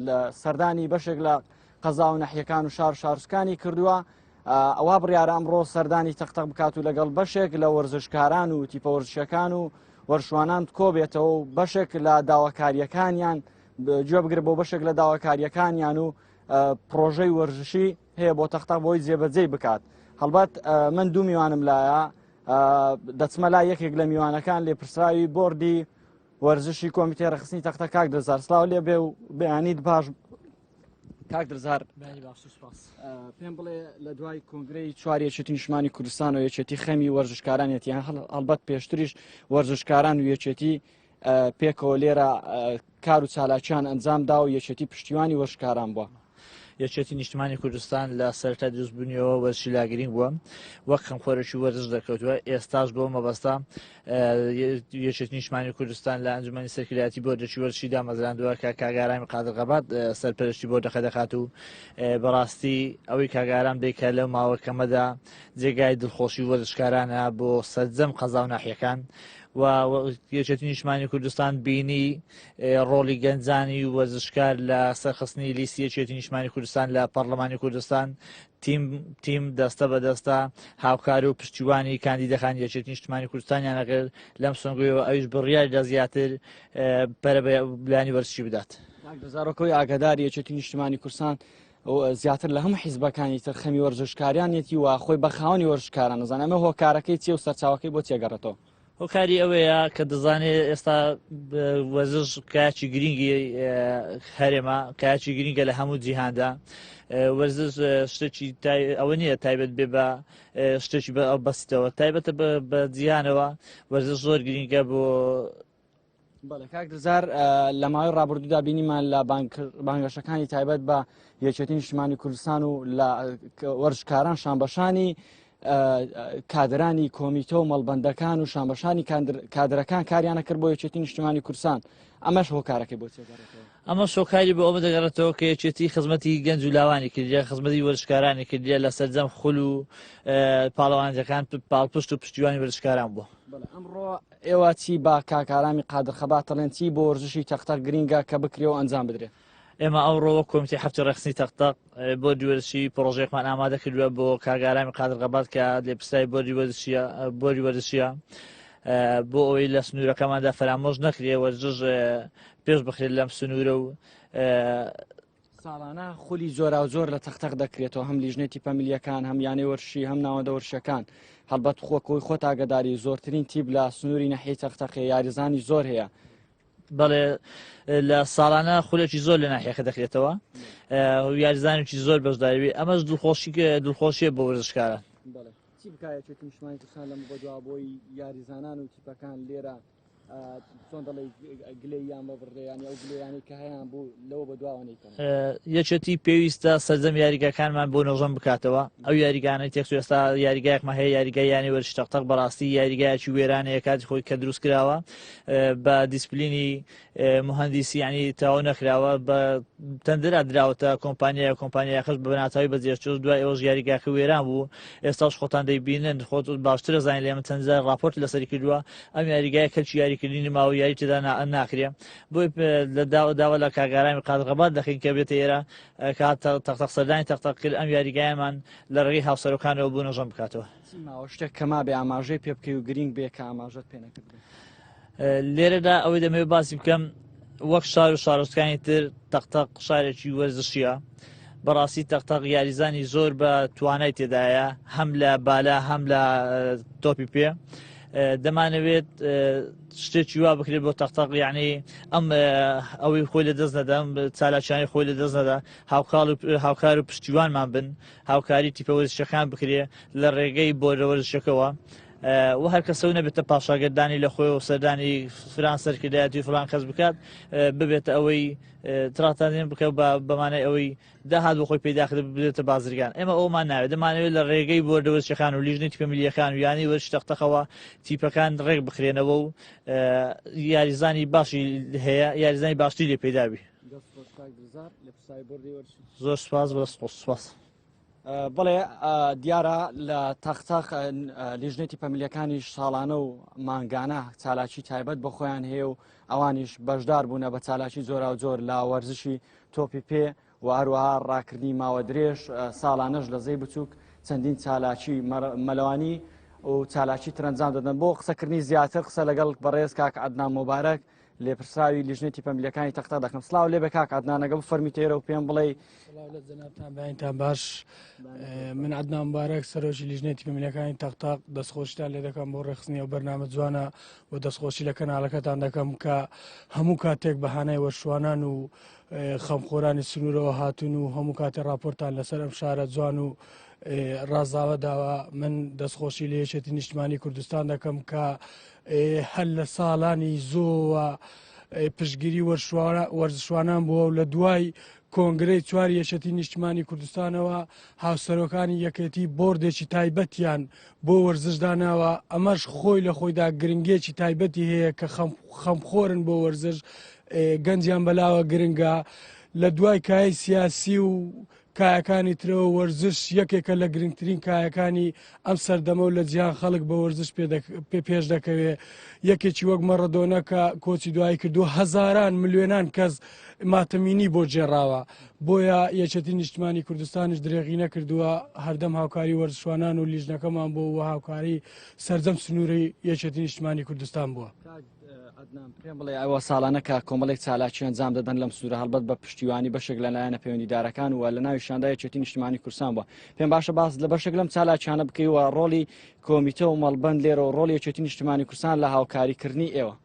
لە سەردانی بەشێک لە قەزا و نەحیەکان و شار شارسکانی کردووە. ئەوە بڕیارە ئەمڕۆ سەردانی تەقتەق بکات و لەگەڵ بەشێک لە وەرزشکاران و تیپە وەرزشەکان و وەرشوانان کۆبێتەوە و بەشێک لە داواکاریەکانیان گوێ بگرێت بۆ بەشێک لە داواکاریەکانیان و پرۆژەی وەرزشی هەیە بۆ تەقتەق بۆی جێبەجێ بکات. هەڵبەت من دوو میوانم لایە دەچمە لای یەکێک لە میوانەکان لێپرسراوی بۆردی وەرزشی کۆمیتێ ڕەخستنی تەقتەق کاک دەرزار سڵاو لێ بێ و بەیانیت باش. کاک دەرزار پێم بڵێ لە دوای کۆنگرەی چوار یەکێتی نیشتیمانی کوردستان و یەکێتی خەمی وەرزشکارانێتیان هەڵبەت پێشتریش وەرزشکاران و یەکێتی پێکەوە لێرە کار و چالاکیان ئەنجامدا و یەکێتی پشتیوانی وەرزشکاران بووە. یەکێتی نیشتیمانی کوردستان لە سەرەتا دروستبوونیەوە وەرزشی لاگرنگ بووە وەک خەمخۆرەکی وەرزش دەکەوتووە. ئێستاش بۆ مەبەستا یەکێتی نیشتیمانی کوردستان لە ئەنجومەنی سەرکردایەتی بۆردێکی وەرزشی دامەزراندووە کە کاگارامی قادر خەبات سەرپەرشتی بۆردەکە دەکات و بەڕاستی ئەوەی کاگارام دەیکە لەو ماوەکەمەدا جێگای دڵخۆشی وەرزشکارانە بۆ سەرجەم قەزا و ناحیەکان و یەکێتی نیشتیمانی کوردستان بینی ڕۆڵی گەنجانی وەرزشکار لە سەرخستنی لیستی یەکێتی نیشتیمانی کوردستان لە پەرلەمانی کوردستان تیم دەستە بە دەستە هاوکاری و پشتیوانی کاندیدەکانی یەکێتی نیشتیمانی کوردستانیان ئەگەر لەم سۆنگەیەوە ئەویش بڕیاری لە زیاتر پەرە بە لایانی وەرزشی بدات. دەزارەکەی ئاگاداری یەکێتی نیشتیمانی کوردستان زیاتر لە هەموو حیزبەکانی تر خەمی وەرزشکاریانێتی و خۆی بە خاوەنی وەرزشکاران نەزانە ئەمە هۆکارەکەی چیە و سەرچاوەکەی بۆ تێگەڕێتەوە. هۆکاری ئەوەیە کە دەزانێت ئێستا وەرزش کایکی گرنگی هەرێمە کایکی گرنگە لە هەموو جیهاندا. وەرزش شتێکی ئەوە نییە تایبەت بێ بە شتێکی بەسیتەوە تایبەتە بە جیهانەوە وەرزش زۆر گرنگە بۆ کاک دەزار لە ماوەی ڕابردوودا بینیمان لە بانگەشەکانی تایبەت بە یەکێتی نیشتیمانی کوردستان و لە وەرزشکاران شانبەشانی کادرانی کۆمیتە و مەڵبەندەکان و شانبەشانی کادرەکان کاریانە کرد بۆ یەکێتی نیشتیمانی کوردستان. ئەمەش هۆکارەکەی بۆ تێگەڕێتەوە. ئەمە شۆکاری بۆ ئەوە دەگەڕێتەوە کە یەکێتی خزمەتی گەنج و لاوانی کردیا خزمەتی وەرزشکارانی کردیا لە سەرجەم خول و پاڵەوانجەکان پاڵپشت و پشتیوانی وەرزشکاران بووە. ئەمڕۆ ئێوە چی با کاکارامی قادر خەبات دەڵێن چی بۆ وەرزشی تەقتەق گرنگە کە بکرێەوە ئەنجام بدرێت. ئێمە ئەوڕۆوە کۆمیتەی هەفتی ڕێخستنی تەقتەق بۆ وەرزشی پرۆژەیەکمان ئامادە کردووە بۆ کاگارامی قادر خەبات کە لێپرسای بۆری وەرزشیە بۆ ئەوەی لە سنوورەکەماندا فەرامۆژ نەکرێ وەرزش پێش بخرێت لەم سنوورە و ساڵانە خولی زۆرا و زۆر لە تەقتەق دەکرێتەوە هەم لیژنێتی پەمیلیەکان هەم یانەی وەرشی هەم ناوەندە وەرشەکان. هەڵبەت خۆکەوەی خۆت ئاگداری زۆرترین تیپ لە سنووری نەحیەی تەقتەقی یاریزانی زۆر هەیە. بەڵێ لە ساڵانە خولێکی زۆر لە ناحیەکە دەکرێتەوە یاریزانێکی زۆر بەشداریوی ئەمەش دڵخۆشیە بۆ وەرزشکاران. چی بکایەتی نیشتیمانی کوردستان لەم بۆ بۆی یاریزانان و تیپەکان لێرە چۆن دەڵێ گلەییان بە بڕێیانی ئەو گلەیانی کە هەیەیان بوو لەوە بە دواوەنیکەن یەکێتی پێویستە سەرجەم یاریگەکانمان بۆ نەژەم بکاتەوە ئەو یاریگانەی تێک ئێستا یاریگایەکمە هەیە یاریگای یانی وەرزشی تەختەق بەڕاستی یاریگایەکی وێرانەیە کاتی خۆی کە دروست کراوە بە دیسپلینی مهندسی ینی تاوا نەکراوە بە تەندرا دراوەتە کۆمپانیای خش بە بەناتاوی بەجێشتۆ دوای ئەوەش یاریگاکە وێران بوو ئێستاش خۆتان دەیبینن خۆت باشترە زانین لێمە چەندجار راپۆرت لەسەری کردووە ئەم یاریگایە کەلکی یاریکردنی ماوە یاری تێدا ناکرێ بۆی لە داوا لە کاگارامی قادغەبات دەخین کە بێتە ئێرە کات تەختەق سەردانی تەختەق کرد ئەم یاریگایەمان لە ڕێگەی هاوسەرۆکانەوە بوو نەژەم بکاتەوە ماوە شتێک کەما بێ ئاماژەی پێ بکەی و گرنگ بێ کە ئاماژەت پێ نەکردن لێرەدا ئەوەی دەمەوێت باسی بکەم وەک شار و شارۆچکانی تر تەختەق شارێکی وەرزشیە بەڕاستی تەختەق یاریزانی زۆر بە توانای تێدایە هەم لە بالا هەم لە تۆپی پێ دەمانەوێت شتێکی وا بکرێت بۆ تەختەق یعنی ئەم ئەوەی خۆی لە دەست نەدا چالاکیانی خۆی لە دەست نەدا هاوکار و پشتیوانمان بن هاوکاری تیپە وەرزشەکان بکرێ لە ڕێگەی بۆ وەرزشەکەەوە و هەر کەسە نەبێتە پاشاگەردانی لە خۆی و سەردانی فران سەرکردایەتی فلان کەس بکات ببێتە ئەوەی تراتانێن بکە بەمانای ئەوەی داهات بۆ خۆی پێداخت بێتە بازرگان ئێمە ئەومان ناوێت دەمانەوێت لە ڕێگەی بۆ وەرزشەکان و لیژنەی تیپە میلیەکان و ینی وەرزش تەختەقەوە تیپەکان ڕێک بخرێنەوە و یاریزانی باشی هەیە یاریزانی باشتری لێ پێداوی زۆر سپاس بە سپاس بڵێ دیارە لە تەختەق لیژنەی پەمیلیەکانی ساڵانە و مانگانە چالاکی تایبەت بە خۆیان هەیە و ئەوانیش بەشدار بوونە بە چالاکی زۆرا و زۆر لا وەرزشی تۆپی پێ و هەروەها ڕاکردنی ماوە درێژ ساڵانەش لە زەی بچووک چەندین چالاکی مەلەوانی و چالاکی ترەنجام دەدەن بۆ قسەکردنی زیاتر قسە لەگەڵ بەڕێز کاک عەدنان مۆبارەک لێپرسراوی لیژنەی پەمیلیەکانی تەختەق دەکەم سلااو لێ بە کاک عەدنان ئەگە بفەرمی تێرە و پێم بڵێ جەنابتان بەیانتان باش من عەدنان مبارەک سەرۆکی لیژنەی پەمیلیەکانی تەختەق دەستخۆشیتان لێ دەکەم بۆ ڕێخستنی ئەو بەرنامە جوانە و دەستخۆشی لە کەناڵەکەتان دەکەم کە هەموو کاتێک بەهانای وەرشوانان و خەمخۆرانی سنوورەوە هاتون و هەموو کاتێ راپۆرتان لەسەر ئەم شارە جوان و ڕازاوە داوە من دەستخۆشی لە یەکێتی نیشتمانی کوردستان دەکەم کە هەر لە ساڵانی زۆوە پشتگیری وەرزشوانان بووە و لە دوای کۆنگرەی چوار یەکێتی نیشتمانی کوردستانەوە هاوسەرۆکانی یەکێتی بۆردێکی تایبەتیان بۆ وەرزشداناوە ئەمەش خۆی لە خۆیدا گرنگێکی تایبەتی هەیە کە خەمخۆرن بۆ وەرزش گەنجیان بەلاوە گرنگە لە دوای کای سیاسی و کایەکانی ترەوە وەرزش یەکێکە لە گرنگترین کایەکانی ئەم سەردەمە و لە جیهان خەڵک بە وەرزش پێش دەکەوێت یەکێکی وەک مەڕەدۆنە کە کۆچی دوایی کردو هەزاران ملیۆنان کەس ماتەمینی بۆ جێراوە بۆیە یەکێتی نیشتمانی کوردستانیش درێغی نەکردووە هەردەم هاوکاری وەرزشوانان و لیژنەکەمان بۆ و هاوکاری سەرجەم سنووری یەکێتی نیشتمانی کوردستان بووە. پێم بڵێ ئەوە ساڵانە کە کۆمەڵێک چالاکی ئەنجام دەدەن لەم سوورە هەڵبەت بە پشتیوانی بەشێک لەلایەنە پەیوەندیدارەکان و لە ناوی شاندا یەکێتی نیشتمانی کوردستان بووە پێم باشە باس لە بەشێک لەم چالاکیانە بکەیوە ڕۆڵی کۆمیتە و مەڵبەند لێرە و ڕۆڵی یەکێتی نیشتمانی کوردستان لە هاوکاریکردنی ئێوە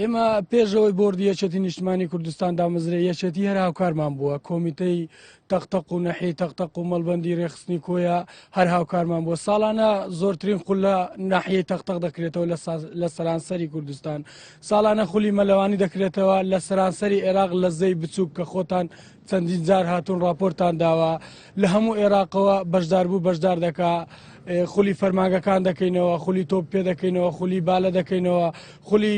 ئێمە پێشەوەی بۆردی یەکێتی نیشتمانی کوردستان دامەزرێ یەکێتی هەر هاوکارمان بووە کۆمیتەی تەختەق و نەحی تەختەق و مەڵبەندی ڕێخستنی کۆیە هەر هاوکارمان بووە ساڵانە زۆرترین خول لە ناحیەی تەختەق دەکرێتەوە لە سەرانسەری کوردستان ساڵانە خولی مەلەوانی دەکرێتەوە لە سەرانسەری عێراق لە زەی بچووک کە خۆتان چەندین جار هاتوون راپۆرتان داوە لە هەموو عێراقەوە بەشدار بوو بەشدار دەکا خولی فەرمانگەکان دەکەینەوە خولی تۆپ پێ دەکەینەوە خولی بالە دەکەینەوە خولی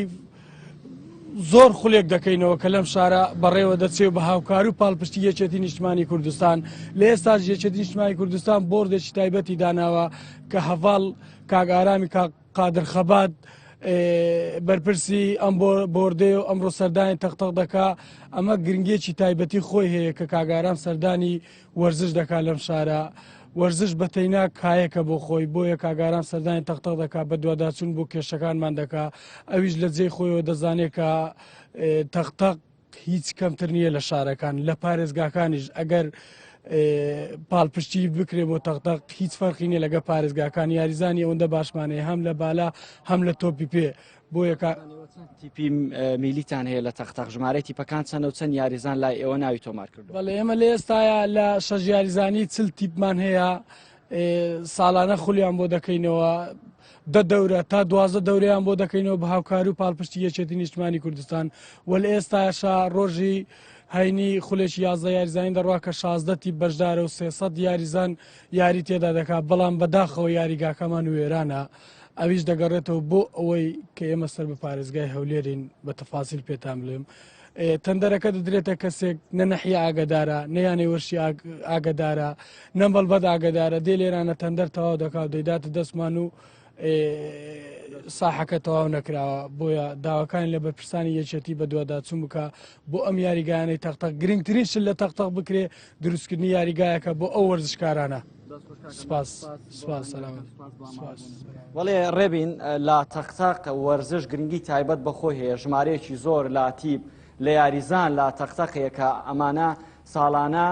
زۆر خولێک دەکەینەوە کە لەم شارە بەڕێوە دەچێت بە هاوکاری و پاڵپشتی یەکێتی نیشتمانی کوردستان لە ئێستاش یەکێتی نیشتمانی کوردستان بۆردێکی تایبەتی داناوە کە هەڤاڵ کاگارامی قادر خەبات بەرپرسی ئەم بۆردێ و ئەمڕۆ سەردانی تەختەق دەکا ئەمە گرنگێکی تایبەتی خۆی هەیە کە کاگارام سەردانی وەرزش دەکا لەم شارە وەرزش بەتەینا کایەکە بۆ خۆی بۆیە کاگاران سەردانی تەختەق دەکا بە دوواداچوون بۆ کێشەکانمان دەکا ئەویش لە جێی خۆیەوە دەزانێت کە تەختەق هیچ کەمتر نییە لە شارەکان لە پارێزگاکانیش ئەگەر پاڵپشتی بکرێ بۆ تەختەق هیچ فەرقی نیە لەگە پارێزگاکان یاریزانی ئەوەندە باشمانەیە هەم لە بالا هەم لە تۆپی پێ بۆیە تیپی میلیتان هەیە لە تەختەق ژمارەی تیپەکان چەندە و چەند یاریزان لای ئێوە ناوی تۆمار کردو بەڵێ ئێمە لە ئێستاە لە شەژ یاریزانی چل تیپمان هەیە ساڵانە خولیان بۆ دەکەینەوە دەورە تا 12 دەورەیان بۆ دەکەینەوە بە هاوکاری و پاڵپشتی یەکێتی نیشتمانی کوردستان وەل ئێستاشا ڕۆژی هەینی خولێکی 11 یاریزانی دەڕوا کە 16 بەشدارە و 300 یاریزان یاری تێدا دەکات بەڵام بەداخەوە یاریگاکەمان وێرانە ئەویش دەگەڕێتەوە بۆ ئەوەی کە ئێمە سەر بە پارێزگای هەولێرین بە تەفاسیل پێتان بڵێم تەندەرەکە دەدرێتە کەسێک نەنەحی ئاگدارە نەیانێ وەرشی ئاگدارە نەمەڵبەت ئاگدارە دێ لێرانە تەندەر تەواو دەکات دەیداتە دەستمان و ساحەکە تەواو نەکراوە بۆیە داواکانی لە بەرپرسانی یەکێتی بە دوواداچوون بکە بۆ ئەم یاریگایانەی تەختەق گرنگترین شت لە تەختەق بکرێ دروستکردنی یاریگایەکە بۆ ئەو وەرزشکارانە. وەڵێ ڕێبین لە تەختەق وەرزش گرنگی تایبەت بەخۆی هەیە ژمارەیەکی زۆر لە تیب لە یاریزان لە تەختەقەیەکە ئەمانە ساڵانە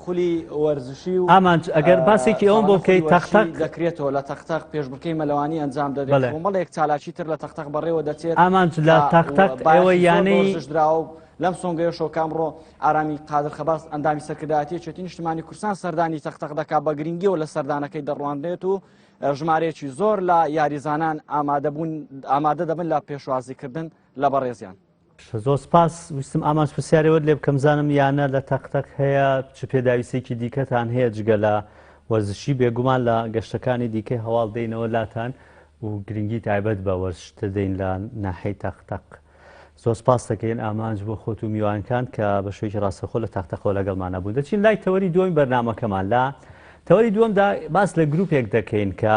خولی وەرزشی و ئامان ئەگەر باسێکی ئەوم بۆ بکەیت تەختەق دەکرێتەوە لە تەختەق پێشبڕکەی مەلەوانی ئەنجام دەدرێت مەڵێک چالاکی تر لە تەختەق بەڕێوە دەچێت ئامان لە تەختەق ئێوە یانەی لەم سۆنگەیە شۆ کامڕۆ ئارامی قادر خەباس ئەندامی سەرکردایەتی یەکێتی نیشتمانی کوردستان سەردانی تەختەق دەکات بە گرنگیەوە لە سەردانەکەی دەڕوانرێت و ژمارەیەکی زۆر لە یاریزانان ئامادە دەبن لە پێشوازیکردن لە بەڕێزیان. زۆر سپاس ویستم ئامانج پرسیارەوە لێ بکەم زانم یانە لە تەختەق هەیە چ پێداویستێکی دیکەتان هەیە جگە لە وەرزشی بێگومان لە گەشتەکانی دیکەی هەواڵ دەینەوە لاتان و گرنگی تایبەت بە وەرزشتە دەین لە ناحەی تەختەق. زۆر سپاس دەکەین ئامانج بۆ خۆت و میوانکان کە بە شوێکی ڕاستەخۆ لە تەختەقەوە لەگەڵمانە بوو. دەچین لای تەوەری دووەمی بەرنامەکەمان لە تەوەری دووەمدا باس لە گروپێک دەکەین کە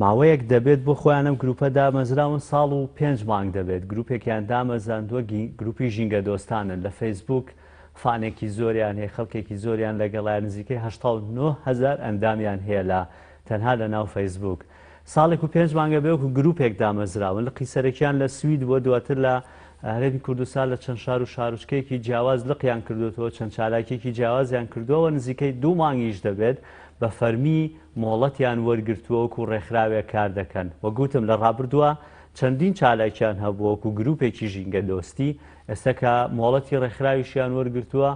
ماوەیەک دەبێت بۆ خۆیان ئەم گروپە دامەزراون ساڵ و 5 مانگ دەبێت گروپێکیان دامەزاندووە گروپی ژینگە دۆستانن لە فەیسبوک فانێکی زۆریان هەیە خەڵکێکی زۆریان لەگەڵیان نزیکەی 89,000 ئەندامیان هەیە لە تەنها لە ناو فەیسبوک ساڵێک و 5 مانگە بێوەکو گروپێک دامەزراون لە قیسەرێکیان لە سوید بۆ دواتر لە هەرێمی کوردستان لە چەند شار و شارچکەیەکی جیاواز لقیان کردوەوە چەند چالاکێکی جیاوازیان کردووە نزیکەی 2 مانگیش دەبێت بە فەرمی مۆڵەتیان وەرگرتووەکو ڕێکخراوێک کار دەکەن وە گوتم لە ڕابردووە چەندین چالاکیان هەبووەکو گروپێکی ژینگە دۆستی ئێستا کە مۆڵەتی ڕێکخراویشیان وەرگرتووە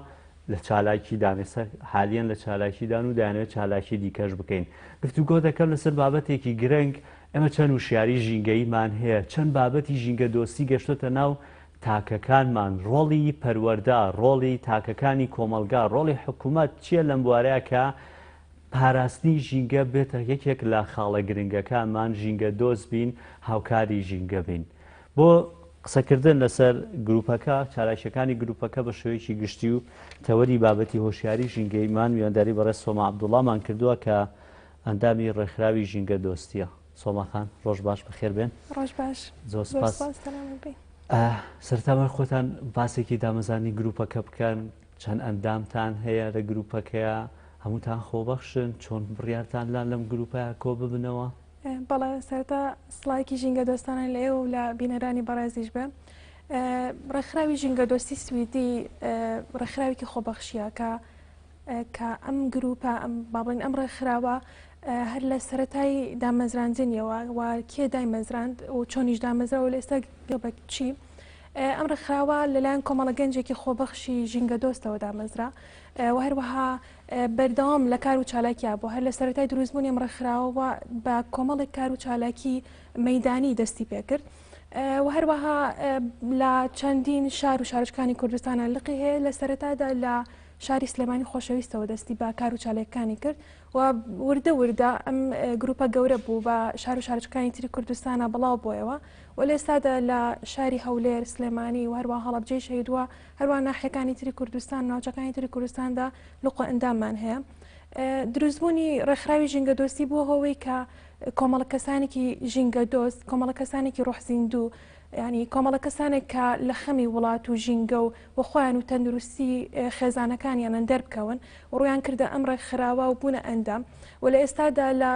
لە چالاکی دانێسە حالیان لە چالاکیدان و دایانەوێت چالاکی دیکەش بکەین گفتوگۆ دەکەم لەسەر بابەتێکی گرنگ ئەمە چەند وشیاری ژینگەیمان هەیە چەند بابەتی ژینگە دۆستی گەشتۆتە ناو تاکەکانمان ڕۆڵی پەروەردە ڕۆڵی تاکەکانی کۆمەلگا ڕۆڵی حکوومەت چییە لەم بوارەیە کە پاراستنی ژینگە بێتە یەکێک لە خاڵە گرنگەکانمان ژینگە دۆست بین هاوکاری ژینگە بین بۆ قسەکردن لەسەر گروپەکە چالاکیەکانی گروپەکە بە شێوەیەکی گشتی و تەوەری بابەتی هۆشیاری ژینگەیمان میوانداری بەڕێز سۆما عەبدوڵڵامان کردووە کە ئەندامی ڕێکخراوی ژینگە دۆستیە سۆماخان ڕۆژ باش بەخێر بێن ڕۆژ باش زۆر سپاس سەرتاوە خۆتان باسێکی دامەزانی گروپەکە بکەن چەند ئەندامتان هەیە لە گروپەکەیە هەمووتان خۆبەخشن چۆن بڕیارتان لان لەم گروپەیە کۆ ببنەوە بەڵێ سەرتا سڵایکی ژینگە دۆستانە لێ و لە بینەرانی بەڕێزیش بێ ڕێکخراوی ژینگە دۆستی سویدی ڕێکخراوێکی خۆبەخشیە کە ئەم گروپە باڵین ئەم ڕێکخراوە هەر لە سەرەتای دامەزراندنیەوە و کێ دامەزراند و چۆنیش دامەزرا و لە ئێستا بە چی ئەم ڕێکخراوە لەلایەن کۆمەڵە گەنجێکی خۆبەخشی ژینگە دۆستەوە دامەزرا و هەروەها بەردەوام لە کار و چالاکیە بۆ هەر لە سەرەتای دروستبوونی ئەم ڕێکخراوە بە کۆمەڵێک کار و چالاکی مەیدانی دەستی پێکرد و هەروەها لە چەندین شار و شارچکانی کوردستانە لقی هەیە لە سەرەتادا لە شاری سلێمانی خۆشەویستەوە دەستی بە کار و چالێکەکانی کرد و وردە ئەم گروپە گەورە بوو بە شار و شارچکانی تری کوردستانە بڵاو بۆیەوە و لە ئێستادا لە شاری هەولێر سلێمانی و هەروە هەڵەبجەی شەیدووە هەروە ناحیەکانی تری کوردستان ناوچەکانی تری کوردستاندا لقۆ ئەنداممان هەیە دروستبوونی ڕێکخراوی ژینگە دۆستی بووە هەوەی کە کۆمەڵە کەسانێکی ژینگە دۆست کۆمەڵە کەسانێکی ڕۆحزیندوو ینی کۆمەڵە کەسانێک کە لە خەمی وڵات و ژینگە و خۆیان و تەندروستی خێزانەکانیانە دەربکەون و ڕویان کردە ئەم ڕێکخراوە و بوونە ئەندام و لە ئێستادا لە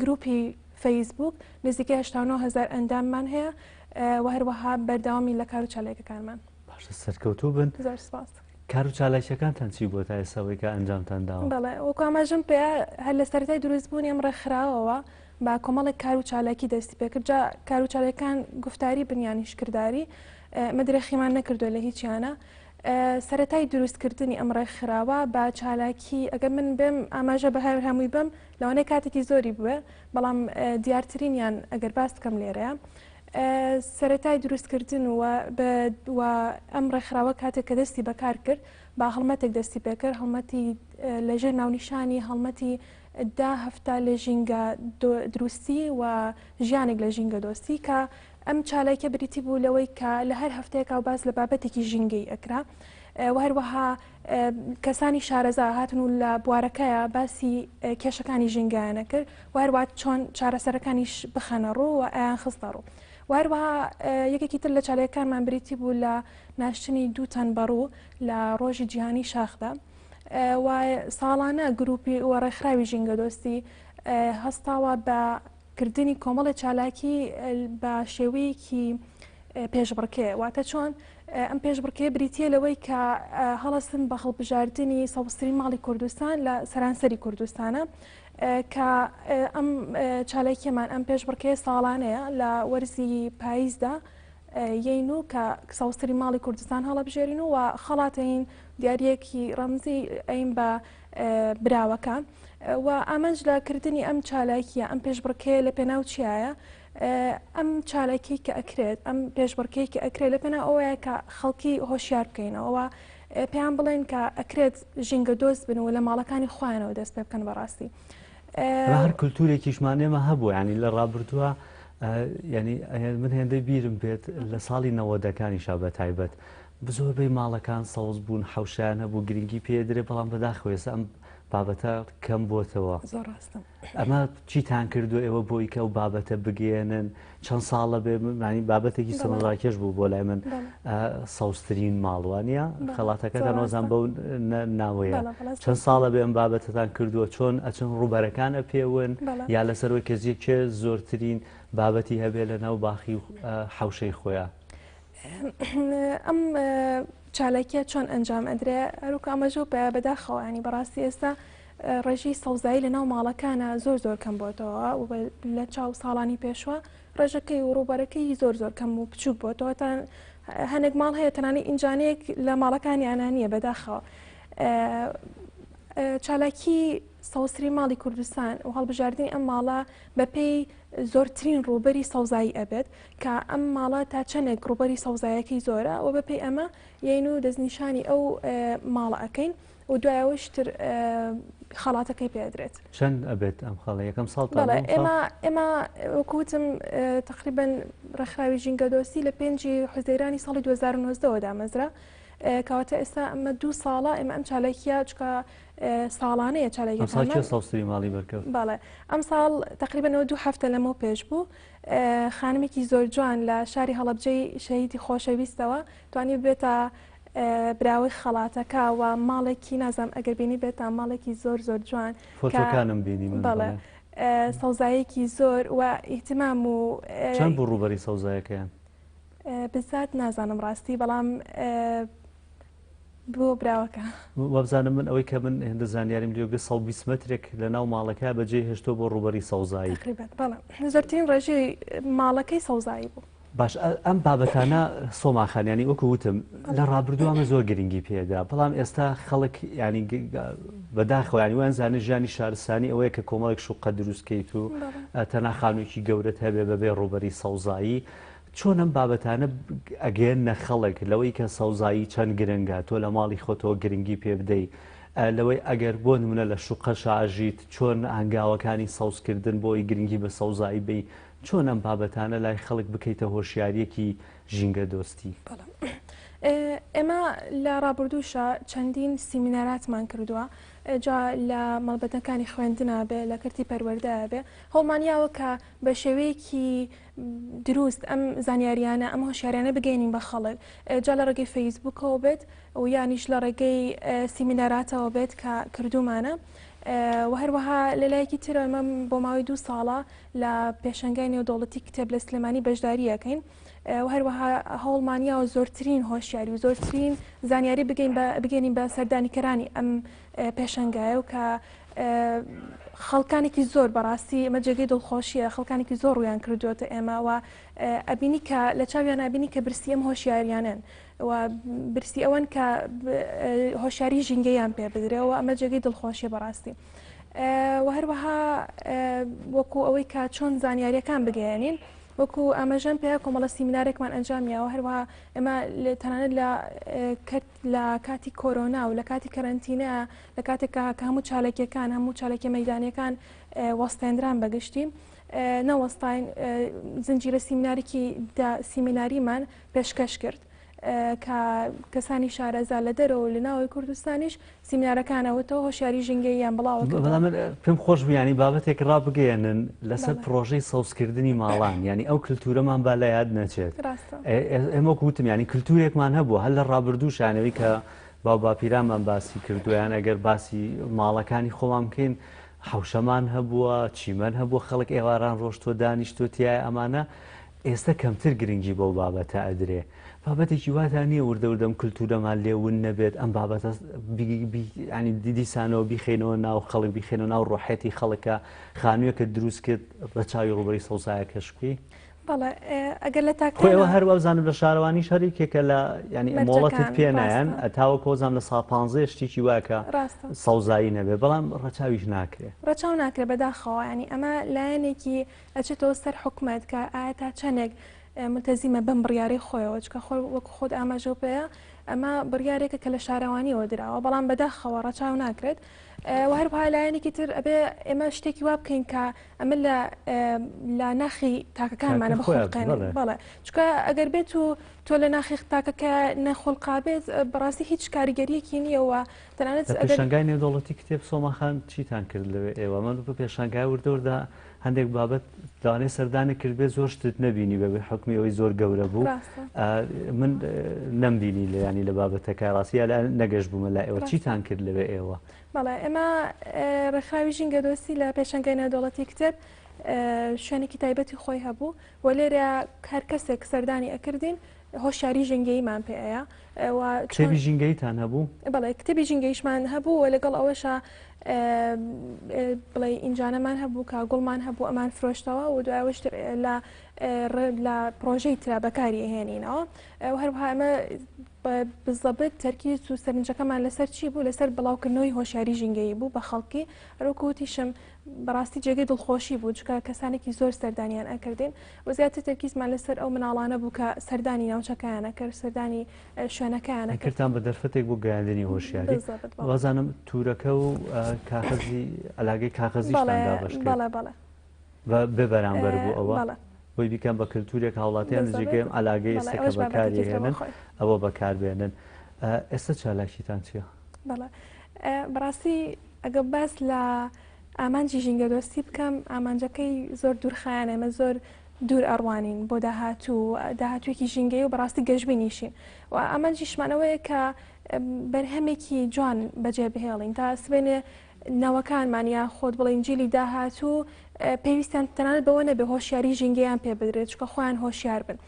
گروپی فەیسبوک نزیکەی 89,000 ئەنداممان هەیە و هەروەها بەردەوامی لە کار و چالاکیەکانمان باشە سەرکەوتوو بن زۆر سپاس کار و چالاکیەکانتان چی بۆ تا ئێستاوەی کە ئەنجامتان داوە بەڵێ وەکو ئاماژەم پێ هەر لە سەرەتای دروستبوونی ئەم ڕێکخراوەوە با کۆمەڵێک کار و چالاکی دەستی پێکرد جا کار و چالاکیەکان گفتاری بنیانی شکرداری مەدرێخیمان نەکردو لە هیچیانە سەرەتای دروستکردنی ئەم ڕێکخراوە بە چالاکی ئەگەر من بێم ئاماژە بە هەمووی بم لەوانەیە کاتێکی زۆری بووە بەڵام دیارترینیان ئەگەر باس بکەم لێرەیە سەرەتای دروستکردن و ئەم ڕێکخراوە کاتێک کە دەستی بەکار کرد با هەڵمەتێک دەستی پێکرد هەڵمەتی لەژێر ناونیشانی هەڵمەتی دا هەفتە لە ژینگە دروستی و ژیانێک لە ژینگە دۆستی کە ئەم چالاکە بریتی بوو لەوەی کە لە هەر هەفتەیەک و باز لە بابەتێکی ژینگەی ئەکرا و هەروەها کەسانی شارەزا هاتن و لە بوارەکەیە باسی کێشەکانی ژینگایانە کرد و هەروە چۆن چارەسەرەکانیش بخەنە ڕوو و ئایان خستە ڕوو و هەروەها یەکێکی تر لە چالەکانمان بریتی بوو لە ناشتنی دووتەن بەڕوو لە ڕۆژی جیهانی شاخدا و ساڵانە گروپی و ڕێکخراوی ژینگە دۆستی هەستاوە بە کردنی کۆمەڵی چالاکی بە شێوەیەکی پێشبڕکێ واتە چۆن ئەم پێشبڕکێ بریتە لەوەی کە هەڵەستن بە هەڵبژاردننی سەوستری ماڵی کوردستان لە سەرانسەری کوردستانە کە ئەم چالاکیمان ئەم پێشبڕکێ ساڵانەیە لە وەرزی پاییزدا یین و کە سەوستری ماڵی کوردستان هەڵەبژێرین و خەڵاتین دیارەکی ڕەمزی ئەین بە براوەکە و ئامانج لە کردنی ئەم چالاکیە ئەم پێشبڕکێ لە پێناو چیایە ئەم چالاکی کە ئەکرێت ئەم پێشبڕکەی کە ئەکرێت لە پێنا ئەوەیە کە خەڵکی هۆشیار بکەینەوە پێیان بڵێن کە ئەکرێت ژینگە دۆست بن و لە ماڵەکانی خۆیانەوە دەست پێ بکەن بەڕاستی هەر کولتورێکیشمانێمە هەبوو ینی لە ڕابردووە ینی من هێندەی بیرم بێت لە ساڵی 90ەکانی شا بە تایبەت زۆربەی ماڵەکان سەوز بوون حوشیان هەبوو گرنگی پێدرێ بەڵام بەداخۆێستا ئەم بابەتە کەم بۆتەوە ئەمە چیتان کردو ئێوە بۆی کە و بابەتە بگێنن چەند ساڵە بێ مانی بابەتێکی سەمەڕاکێش بوو بۆ لای من سەوزترین ماڵوانە خەڵاتەکەتان نۆزان بەو ناوەیە چەند ساڵە بێ ئەم بابەتتان کردووە چۆن ئەچن ڕووبەرەکانە پێون یا لەسەرەوەی کەزیەکێ زۆرترین بابەتی هەبێ لە ناو باخی حوشەی خۆیان ئەم چالاکیە چۆن ئەنجام ئەدرێ هەروکە ئەمەژوو بەداخەوانی بەڕاستی ئێستا ڕێژی سەوزایی لە ناو ماڵەکانە زۆر کەم بۆتەوە و لە چاو ساڵانی پێشوە ڕێژەکەی و ڕووبەرەکەی زۆر کەم و بچووک بۆتەوە تا هەنێک ماڵ هەیە تەنانی ئینجانەیەک لە ماڵەکانی ئانانیە بەداخەوە چالاکی سەوسری ماڵی کوردستان و هەڵبژاردننی ئەم ماڵە بەپێی زۆرترین ڕووبەری سەوزایی ئەبێت کە ئەم ماڵە تا چەندێک ڕووبەری سەوزایەکەی زۆرە و بەپێی ئەمە یین و دەستنیشانی ئەو ماڵە ئەەکەین و دوایەوەشتر خەڵاتەکەی پێدرێت چەند ئەبێت ئەم خەڵە یەکەم ساڵ ئێمە وەکوتم تقریبن ڕێکخراوی ژینگە دۆستی لە 5 حوزەیرانی ساڵی 2009 دامەزرا کەواتە ئێستا ئەمە 2 ساڵە ئێمە ئەم چالێکیە چکە ساڵانەیە چالێکی سەوستری ماڵی بەرکەوت باڵێ ئەم ساڵ تقریبەنەوە 2 هەفتە لەمە پێش بوو خانمێکی زۆر جوان لە شاری هەڵەبجەی شەهیدی خۆشەویستەوە توانی بێتە براوی خەڵاتەکە و ماڵێکی نازام ئەگەر بینی بێتە ماڵێکی زۆر جوان فۆتۆکانم بینی بەڵێ سەوزایەکی زۆر و ئیهتمام و چەند بوو ڕووبەری سەوزایەکەیان بزات نازانم ڕاستی بەڵام بۆ براوەکە وەبزانم من ئەوەی کە من هێندە زانیاریم لێگە 120 مترێک لە ناو ماڵەکە بەجێ هێشتۆ بۆ ڕووبەری سەوزایی زۆرترین ڕێژەی ماڵەکەی سەوزایی بوو باش ئەم بابەتانە سۆماخانیانی وەکو وتم لە ڕابردووامە زۆر گرنگی پێدا بەڵام ئێستا خەڵک ینی بەداخەوانی وان زانە ژیانی شارستانی ئەوەیە کە کۆمەڵێک شوقە دروستکەیت و تەنها خانوویکی گەورەت هەبێ بەبێ ڕووبەری سەوزایی چۆن ئەم بابەتانە ئەگەێنە خەڵک لەوەی کە سەوزایی چەند گرنگە تۆ لە ماڵی خۆتەوە گرنگی پێ بدەیت لەوەی ئەگەر بۆ نمونە لە شوقە شاژیت چۆن ئەنگاوەکانی سەوزکردن بۆی گرنگی بە سەوزایی بی چۆن ئەم بابەتانە لای خەڵک بکەیتە هۆشیاریەکی ژینگە دۆستی ئێمە لە ڕابردووشە چەندین سیمیناراتمان کردووە جا لە مەڵبەتەکانی خوێندنا بێ لە کردی پەروەردە بێ هەڵمانیاوە کە بە شێوەیەکی دروست ئەم زانیاریانە ئەم هۆشیاریانە بگەینین بە خەڵک جا لە ڕێگەی فەیسبوکەوە بێت و یانیش لە ڕێگەی سیمیناراتەوە بێت کە کردومانە و هەروەها لەلایەکی ترە ئەمە بۆ ماوەی 2 ساڵە لە پێشەنگای نێودەوڵەتی کتێب لە سلێمانی بەشداریەکەین و هەروەها هەوڵمانیاوە زۆرترین هۆشیاری و زۆرترین زانیاری بگەینین بە سەردانیکەرانی ئەم پێشەنگایە و کە خەڵکانێکی زۆر بەڕاستی ئەمە جێگەی دڵخۆشیە خەڵکانێکی زۆر ڕویان کردوێتە ئێمەوە ئەبینی کە لە چاویان ئەبینی کە برسی ئەم هۆشیاریانن و برسی ئەوەن کە هۆشیاری ژینگەیان پێ بدرێەوە ئەمە جێگەی دڵخۆشیە بەڕاستی. و هەروەها وەکو ئەوەی کە چۆن زانیاریەکان بگەێنین وەکو ئاماژەم پێ کۆمەڵە سیمینارێکمان ئەنجامیەوە هەروەها ئێمە تەنانەت لە کاتی کۆرۆنا و لە کاتی کەرەنتینە لە کاتێکە کە هەموو چالێکیەکان هەموو چالێکی مەیدانیەکان وەستێنران بەگشتی نەوەستاین زنجیرە سیمیناریمان پێشکەش کرد کە کەسانی شارەزا لە دەرەوە لە ناوەی کوردستانیش سیمینارەکانەوەتەوە هۆشیاری ژینگەییان بڵاوە پێم خۆش بوویانی بابەتێک ڕابگەێنن لەسەر پرۆژەی سەوزکردنی ماڵان ینی ئەو کللتورەمان با لە یاد نەچێت ئێمە گوتم ینی کللتورێکمان هەبوو هەر لە ڕابردوو شانەوەی کە باپیرانمان باسی کردویان ئەگەر باسی ماڵەکانی خۆمان بکەین حوشەمان هەبووە چیمەن هەبوو خەڵک ئێواران ڕۆشتۆ دانیشتۆتیای ئەمانە ئێستا کەمتر گرنگی بۆ بابەتە ئەدرێ بابەتێکی واتان نییە وردەوردەم کللتورەمان لێون نەبێت ئەم بابەتە دیسانەوە بیخێنەوە ناو خەڵک بیخێنەوە ناو ڕۆحەتی خەڵکە خانوویەکە دروست کرد بە چاوی ڕوبەری سەوزایە کەشکی بەڵێ ئەگەر لە تاکۆەوە هەروە بزانم لە شارەوانی شەریکێکە لە ینی مۆڵەتت پێنایەن ئەتاوە کۆزان لە سا 15 شتێکی واکە سەوزایی نەبێ بەڵام ڕەچاویش ناکرێت ڕەچاو ناکرێت بەداخەوە ینی ئەمە لایەنێکی ئەچێتەوە سەر حکومەت کە ئایا تا چەندێک متەزیمە بەم بڕیاری خۆیەوە چکە وەکو خۆت ئاماژە پێەیە ئەمە بڕیارێکە کە لە شارەوانیەوە دراوە بەڵام بەداخەوە ڕەچاو ناکرێت و هەروەها لایەنێکی تر ئەبێ ئێمە شتێکی وا بکەین کە ئەمە لە ناخی تاکەکانمانە بخۆڵقێن بەڵێ چکە ئەگەر بێت و تۆ لە ناخی تاکەکە نەخۆڵقابێت بەڕاستی هیچ کاریگەریەکی نییەوە تەنانەت پێشنگای نێودەوڵەتی کتێب سۆماخان چیتان کرد لەوێ ئێوە من بە پێشنگای وردەوردا هەندێک بابەت داوانێ سەردانی کردبێ زۆر شتت نەبینی بەبێ حکمی ئەوەی زۆر گەورە بوو من نەمبینی لە ینی لە بابەتەکە ڕاستیە لە نەگەشت بوومە لای ئێوە چیتان کرد لەوێ ئێوە بەڵێ ئێمە ڕێکخراوی ژینگە دۆستی لە پێشنگای نێودەوڵەتی کتێب شوێنێکی تایبەتی خۆی هەبوو و لێرە هەر کەسێک سەردانی ئەکردین هۆشیاری ژینگەییمان پێەیە کتێبی ژینگەیتان هەبوو بەڵێ کتێبی ژینگەیشمان هەبوو و لەگەڵ ئەوەشە بڵێ ئینجانەمان هەبوو کە گوڵمان هەبوو ئەمان فرۆشتەوە و دوایەوەش لە پرۆژەی ترا بەکاری هێنینەوە و هەروەها ئەمە بزەبت تەرکیز و سەرنجەکەمان لەسەر چی بوو لەسەر بڵاوکردنەوەی هۆشیاری ژینگەیی بوو بە خەڵکی هەروکوتیشم بەڕاستی جێگەی دڵخۆشی بوو چکە کەسانێکی زۆر سەردانیان ئەکردین و زیاتر تەرکیزمان لەسەر ئەو مناڵانە بوو کە سەردانی ناوچەکانە کرد سەردانی شوێنەکەیانە کردان بە دەرفەتێک بۆ گەیاندنی هۆشیاری وازانم تورەکە و کاغەزی ئەلاگەی کاغەزیشتاندا بەشکرد بێ بەرامبەر بوو ئەوە بۆی بیکەم بە کللتورێک هاوڵاتیان جێگەیم ئەلاگەی ئێستەکە بەکاری هێنن ئەوە بەکاربێنن ئێستا چالاکیتان چییە؟ بەڵێ بەڕاستی ئەگە باس لە ئامانجی ژینگە دۆستی بکەم ئامانجەکەی زۆر دوورخایانە ئێمە زۆر دوور ئەڕوانین بۆ داهاتوویەکی ژینگەی و بەڕاستی گەشتبینیشین و ئامانجیشمانەوەیە کە بەرهەمێکی جوان بەجێ بهێڵین تا سبێنێ ناوەکانمان یا خۆت بڵین جیلی داهاتوو پێویستیان تەنانەت بەوە نەبێ هۆشیاری ژینگەیان پێ بدرێت چکە خۆیان هۆشیار بن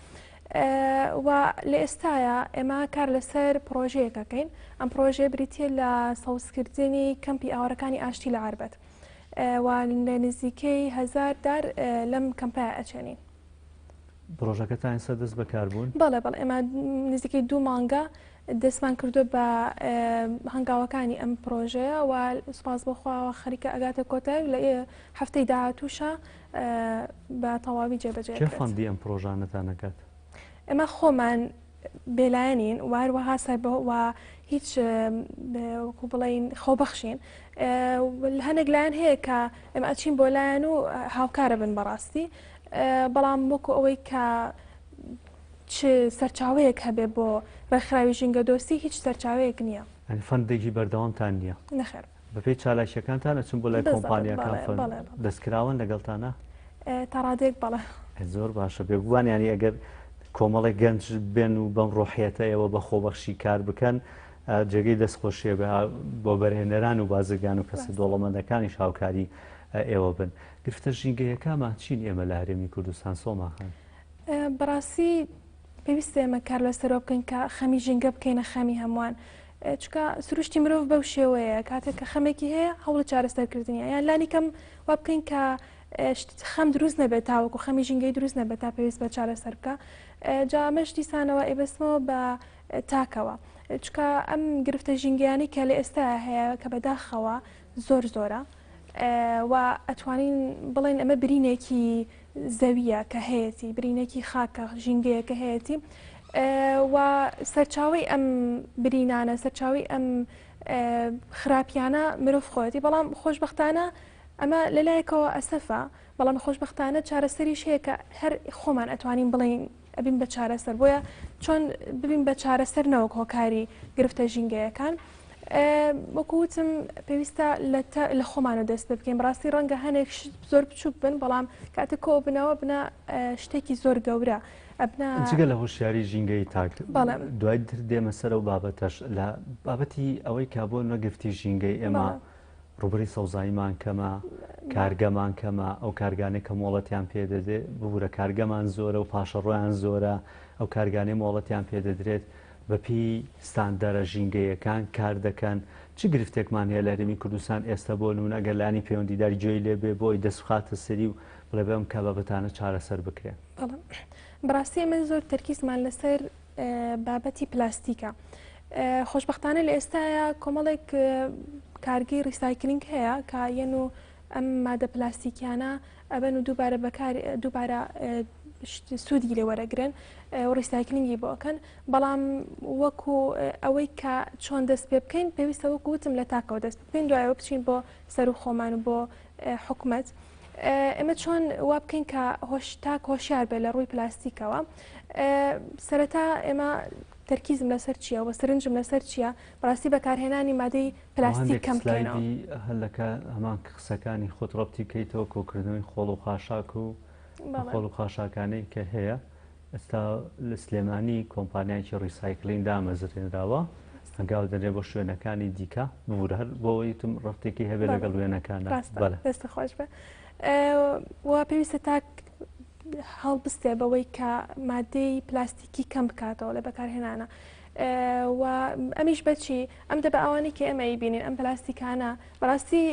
و لە ئێستاە ئێمە کار لەسەر پرۆژەیەکەکەین ئەم پرۆژێ بریتە لە سەوزکردنی کەمپی ئاوەرەکانی ئاشتی لە عاربەت و لە نزیکەی 1000 دار لەم کەمپای ئەچێنین پرۆژەکەتان سەردەست بەکاربوون؟ بەڵێ ئێمە نزیکەی 2 مانگە دەستمان کردو بە هەنگاوەکانی ئەم پرۆژەیە و سوپاس بۆخواوە خەریکە ئەگاتە کۆتای لە هەفتەی داهاتووشە بە تەواوی جێبەجێ کێ فەندی ئەم پرۆژانەتان نەکات؟ ئێمە خۆمان بێلایەنین و هەروەها و هیچ وەکو بڵین خۆبەخشین هەندێک لایەن هەیە کە ئێمە ئەچین بۆ لایەن و هاوکارە بن بەڕاستی بەڵام وەکو ئەوەی کە چ سەرچاوەیەک هەبێ بۆ ڕێکخراوی ژینگە دۆستی هیچ سەرچاوەیەک نییە فەندێکی بەردەوامتان نییە نەخێر بەپێی چالاکیەکانتان ئەچون بۆ لای کۆمپانیەکان دەستکراون لەگەڵتانە تا ڕادێک بەڵێ زۆر باشە بێگووان ینی ئەگەر کۆمەڵی گەنج بێن و بەم ڕۆحیەتە ئێوە بە خۆبەخشی کار بکەن جێگەی دەستخۆشیە بۆ بەرهێنەران و بازرگان و کەسە دۆڵەمەندەکانی شاوکاری ئێوە بن گرفتە ژینگەیەکەمان چین ئێمە لە هەرێمی کوردستان سۆماخان بەڕاستی پێویستە ئێمە کار لەسەرەوە بکەین کە خەمی ژینگە بکەینە خەمی هەمووان چکە سروشتی مرۆڤ بەو شێوەیە کاتێک کە خەمێکی هەیە هەوڵە چارەسەرکردنیە یان لانی کەم وا بکەین کە خەم دروست نەبێت تاوەکو خەمی ژینگەی دروست نەبێت تا پێویست بە چارەسەر بکە جا ئەمەش دیسانەوە ئێبەستمەوە بە تاکەوە چکە ئەم گرفتە ژینگەیانی کە لە ئێستا هەیە کە بەداخەوە زۆرە و ئەتوانین بڵێن ئەمە برینێکی زەویە کە هەیەی برینێکی خاکە ژینگەیە کە هەیەی و سەرچاوی ئەم برینانە سەرچاوی ئەم خراپیانە مرۆڤ خۆەتی بەڵام خۆشببختانە ئەمە لەلایەکەوە ئەسەفە بەڵام خۆشببختانە چارەسەریش هەیە کە هەر خۆمان ئەتوانین بڵین ئەبین بە چارەسەر بۆیە چۆن ببین بە چارەسەر نەوەک هۆکاری گرفتە ژینگەیەکان وەکوتم پێویستە لە خۆمانە دەست بکەین بڕاستی ڕەنگە هەنێک زۆر بچووک بن بەڵام کاتە کۆ بنەوە بنە شتێکی زۆر گەورە جگە لە هۆشیاری ژینگەی تاک دوای دێمە سەر و بابەتەش لە بابەتی ئەوەی کا بۆ نەگرفتی ژینگەی ئێمە ڕوبری سەوزاییمان کەمە کارگەمان کەمە ئەو کارگانەی کە مۆڵەتیان پێدەدێت ببوورە کارگەمان زۆرە و پاشەڕۆیان زۆرە ئەو کارگانەی مۆڵەتیان پێدەدرێت بەپی ستاندەرە ژینگەیەکان کار دەکەن چ گرفتێکمان هەیە لە هەرێمی کوردستان ئێستا بۆ نمونە ئەگەر لانی پەیوەندیداری گوێی لێبێ بۆی دەستخاتە سەری و بڵێ بەم کە بابەتانە چارەسەر بکرێن. بەڕاستی ئەمە زۆر تەرکیزمان لەسەر بابەتی پلاستیکە. خۆشببختانە لە ئێستاە کۆمەڵێک کارگەی ریسایکلینگ هەیە کە یەن و ئەم مادە پلاستیکیانە ئەبەن و دووبارە سوودی لێ وەرەگرن و ریسایکلینگی بۆکەن بەڵام وەکو ئەوەی کە چۆن دەست پێ بکەین پێویستە وەکو وتم لە تاکەوە دەست بکەین دوایەوە بچین بۆ سەر و خۆمان و بۆ حکومەت ئێمە چۆن وا بکەین کە تاک هۆشیار بێ لە ڕووی پلاستیکەوە سەرەتا ئێمە تەرکیزم لەسەر چییە و سرنجم لەسەر چییە بەڕاستی بەکارهێنانی مادەی پلاستیک کەم بکەینەوە هەلەکە هەمان قسەکانی خۆت ڕەبتی کەیتەوە کۆکردنەوەی خۆڵ و خاشاک و خۆڵ و خاشاکانەی کە هەیە ئێستا لە سلێمانی کۆمپانیایکی ڕیسایکلین دامەزرێنراوە هەنگاو دەرێ بۆ شوێنەکانی دیکە بور هەر بۆەوەی تم ڕفتێکی هەبێ لەگەڵ وێنەکانە دەستە خۆش بێ وا پێویستە تاک هەڵبستێ بەوەی کە مادەی پلاستیکی کەم بکاتەوە لە بەکارهێنانە و ئەمیش بەچی ئەم دە بە ئەوانی کە ئێمە بینین ئەم پلاستیکانە بەڕاستی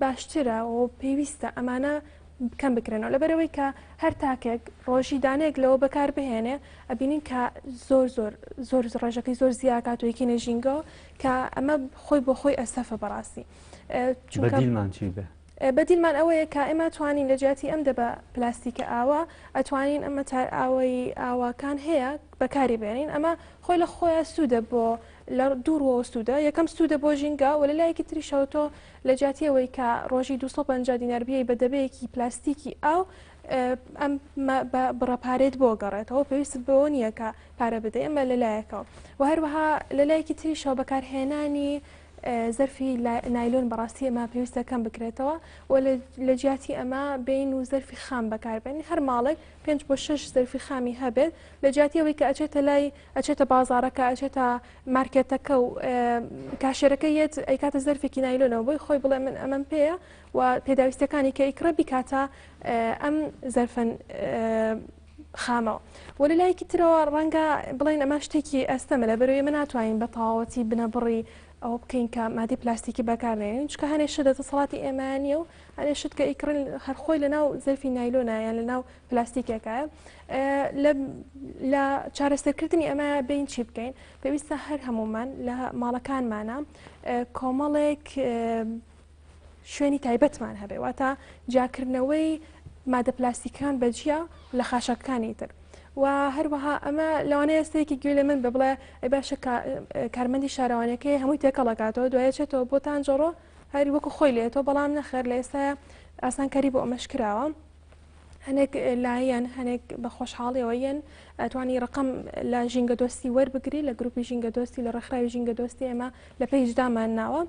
باشترە و پێویستە ئەمانە کەم بکرێنەوە لەبەرەوەی کە هەر تاکێک ڕۆژی دانێک لەوە بەکار بهێنێ ئەبینین کە زۆر ڕێژەکەی زۆر زیاکات و یەکی نێژینگەوە کە ئەمە خۆی بۆ خۆی ئەسەفە بەڕاستی بەدیلمان چی بێ بەدیلمان ئەوەیە کە ئێمە توانین لە جیاتی ئەم دەبە پلاستیکە ئاوا ئەتوانین ئەمە ئاوەی ئاواکان هەیە بەکاری بێنین ئەمە خۆی لە خۆیان سوودە بۆ لە دوورەوە سوودە یەکەم سوودە بۆ ژینگە و لە لایەکی تریشەوە تۆ لە جیاتیەوەی کە ڕۆژی 250 دینار بیەی بە دەبەیەکی پلاستیکی ئاو ئەم بڕەپارێت بۆ گەڕێتەوە پێویست بۆ نییە کە پارە بدە ئەمە لەلایەکەوە و هەروەها لە لایەکی تریشەوە بەکارهێنانی زەرفی نایلۆن بەڕاستی ئەمە پێویستە کەم بکرێتەوە و لە جیاتی ئەمە بین و زەرفی خام بەکاربێنی هەر ماڵێک 5 بۆ 6 زەرفی خامی هەبێت لە جیاتیەوەی کە ئەچێتە لای ئەچێتە بازارەکە ئەچێتە مارکێتەکە و کاشێرەکە یەت ئەیکاتە زەرفێکی نایلۆنەوە بۆی خۆی بڵێ من ئەمەم پێەیە و پێداویستەکانی کە ئیکڕە بیکاتە ئەم زەرفەن خامەوە و لە لایەکی ترەوە ڕەنگە بڵێن ئەمە شتێکی ئەستەمە لە بەرەوەی من ناتوانین بە تەواوەتی بنە بڕی ئەو بکەین کە مادی پلاستیکی بەکارێنین چکە هەنێ شت دەسەڵاتی ئێمانیە و هەنێ شت کە ئیکڕن هەرخۆی لەناو زەرفی نایلۆنایان لەناو پلاستیکێکایە لە چارەسەرکردنی ئەمە بین چی بکەین پێویستە هەر هەمومان لە ماڵەکانمانە کۆمەڵێک شوێنی تایبەتمان هەبێ واتە جاکردنەوەی مادە پلاستیکان بەجیا لە خاشەکانی تر و هەروەها ئەمە لەوانەیە ئێستەیەکی گوێ لە من بڵێ ئەی باشە کارمەندی شارەوانەکەی هەمووی تێکەڵەکاتەوە دوایەچێتەوە بۆتان جۆڕۆ هەری وەکو خۆی لێتەوە بەڵام نەخێر لە ئێستاە ئاسانکاری بۆ ئەمەش کراوە هەنێک لایەن هەنێک بە خۆشحاڵیەوەیەن ئەتوانی ڕقم لە ژینگە دۆستی وەربگری لە گروپی ژینگە دۆستی لە ڕێکخراوی ژینگە دۆستی ئێمە لە پێیجدامان ناوە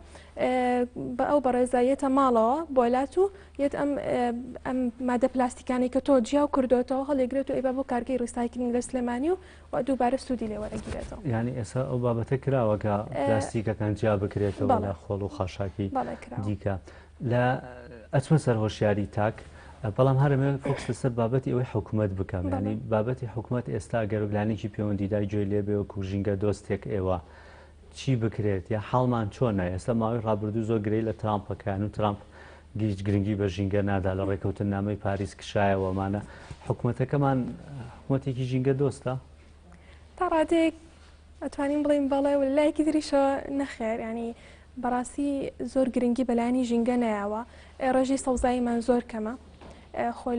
بە ئەو بەڕێزایەتە ماڵەوە بۆلات و یەت ئەم مادە پلاستیکانی کە تۆ جیاو کردوێتەوە هەڵێگرێت و ئێبە بۆ کارگەی ڕیسایکلینگ لە سلێمانی و دووبارە سوودی لێ وەرەگیرێتەوە یعنی ئێستا ئەو بابەتە کراوە کە پلاستیکەکان جیا بکرێتەوە لە خۆڵ و خاشاکی دیکە لە ئەچمە سەر هۆشیاری تاک بەڵام هەرمێ فۆکس لەسەر بابەتی ئەوەی حکوومەت بکەم ینی بابەتی حکوومەت ئێستا گەرەگلانێکی پەیوەندیداری گوێ لێبێ و کوژینگە دۆستێک ئێوە چی بکرێت یا حاڵمان چۆنە ئێستا ماوەی ڕابردوو زۆر گرەی لە ترامپەکان و ترامپ گیج گرنگی بە ژینگە نادا لە ڕێکەوتن نامەی پاریس کشایەوەمانە حکوومەتەکەمان حکوومەتێکی ژینگە دۆستە تا ڕادێک ئەتوانین بڵین بەڵێ و لایەکی تریشەوە نەخێر ینی بەڕاستی زۆر گرنگی بەلایانی ژینگە نایەوە ڕێژی سەوزاییمان زۆر کەمە خۆی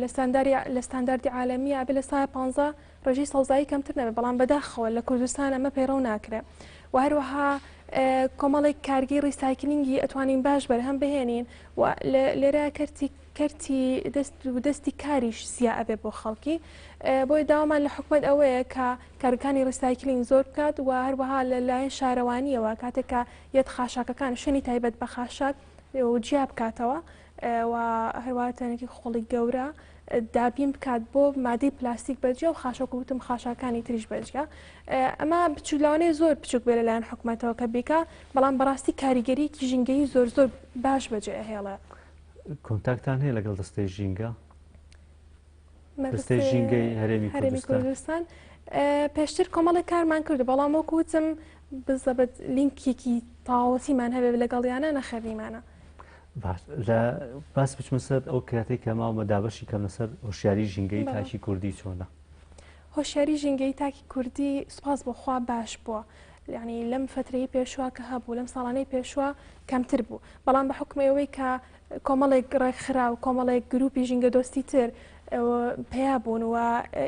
لە ستانداردی عالەمی ئابێ لە سای 15 ڕێژی سەوزایی کەمتر نەبێت بەڵام بەداخەوە لە کوردستان ئەمە پەیڕەو ناکرێت و هەروەها کۆمەڵێک کارگەی ڕیسایکلینگی ئەتوانین باش بەرهەم بهێنین و لێرە کەرتی دەستی کاریش زیە ئەبێ بۆ خەڵکی بۆی داوامان لە حکومەت ئەوەیە کە کارەکانی ڕیسایکلینگ زۆر بکات و هەروەها لەلایەن شارەوانیەوە کاتێکە یەت خاشاکەکان شوێنی تایبەت بە خاشاک و جیا بکاتەوە و هەرواتەنێکی خۆڵی گەورە دابین بکات بۆ مادەی پلاستیک بەجیا و خاشەکوتم خاشاکانی تریش بەجیا ئەمە بچولاوانەیە زۆر بچوک بێ لەلایەن حکومەتەوە کە بیکە بەڵام بەڕاستی کاریگەریکی ژینگەی زۆر زۆر باش بەجێ هێڵە کۆنتاکتان هەیە لەگەڵ دەستەی ژینگە دەستەی ژینگەی هەرێمی کوردستان پێشتر کۆمەڵی کارمان کردو بەڵام وەکوتم بزەبەت لینکێکی تاوەتیمان هەبێ لەگەڵیانە نەخەریمانە لە باس بچمە سەر ئەو کاتێک کە ماوە مەدابەشی کەم لەسەر هۆشیاری ژینگەی تاکی کوردی چۆنە هۆشیاری ژینگەی تاکی کوردی سوپاس بۆخوا باش بووە یعنی لەم فترەی پێشوا کە هەبوو لەم ساڵانەی پێشوا کەمتر بوو بەڵام بە حکومەوەی کە کۆمەڵێک ڕێکخرا و کۆمەڵێک گروپی ژینگە دۆستی تر پێیا بوون و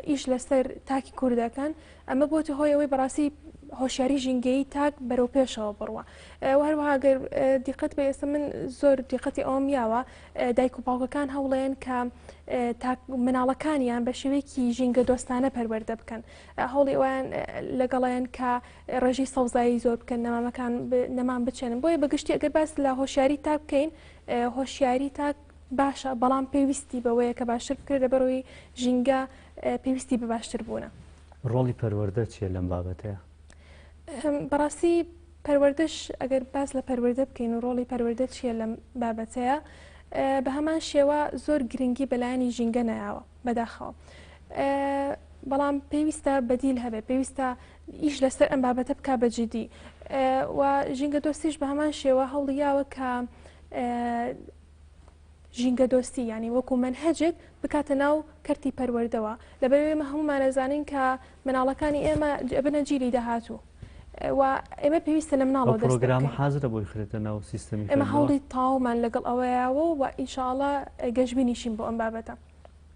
ئیش لەسەر تاکی کوردەکەن ئەمە بۆتە هۆی ئەوەی بەڕاستی هۆشیاری ژینگەی تاک بەرەو پێشەوە بڕوە هەروەها گەر دیقەت بە ئێستا من زۆر دیقەتی ئەوم یاوە دایک و باوکەکان هەوڵێن کە مناڵەکانیان بە شێوەیەکی ژینگە دۆستانە پەروەردە بکەن هەوڵی ئەویان لەگەڵیان کە ڕێژی سەوزایی زۆر بکەن نەمامەکان نەمان بچێنن بۆیە بەگشتی ئەگەر باس لە هۆشیاری تاک بکەین هۆشیاری تاک باشە بەڵام پێویستی بەوەیە کە باشتر بکرێت لەبەرەوەی ژینگە پێویستی بە باشتر بوونە ڕۆڵی پەروەردە چیە لەم بابەتەیە بەڕاستی پەروەردەش ئەگەر باس لە پەروەردە بکەین و ڕۆڵی پەروەردە چیە لەم بابەتەیە بە هەمان شێوە زۆر گرنگی بەلایانی ژینگە نایەوە بەداخەوە بەڵام پێویستە بەدیل هەبێت پێویستە ئیش لەسەر ئەم بابەتە بک بەجددی و ژینگە دۆستیش بە هەمان شێوە هەوڵیاوە کە ژینگە دۆستی ینی وەکو منهەجێک بکاتە ناو کەرتی پەروەردەوە لەبەرەوەی ئێمە هەمومان ئەزانین کە مناڵەکانی ئێمە بنە جیلی داهاتوو و ئێمە پێویستە لە مناڵەوە پرۆگرام حازرە بۆی خرێتە ناو سیستەمی ئێمە هەوڵی تاومان لەگەڵ ئەوەیەوە و ئینشاءڵڵا گەشتبینیشین بۆ ئەم بابەتە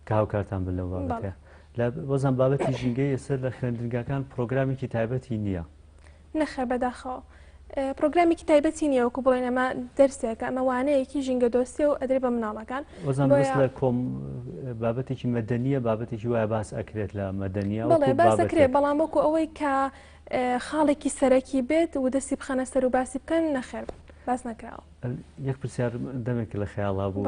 کە هاوکارتان بن لەو بابەتەیە لە وەزان بابەتی ژینگەی ئێستا لە خوێندنگەکان پرۆگرامێکی تایبەتی نییە نەخێر بەداخەوە پرۆگرامێکی تایبەتی نییە وەکو بڵێن ئەمە دەرسێکە ئەمە وانەیەکی ژینگە دۆستی و ئەدرێ بە مناڵەکان وەزان بەس لە کۆم بابەتێکی مەدەنیە بابەتێکی وایە باس ئەکرێت لە مەدەنیە بەڵێ باس ئەکرێت بەڵام وەکو ئەوەی کە خاڵێکی سەرەکی بێت و دەستی بخەنە سەر و باسی بکەن نەخێر باس نەکراوە یەک پرسیار دەمێک لە خەیاڵا بوو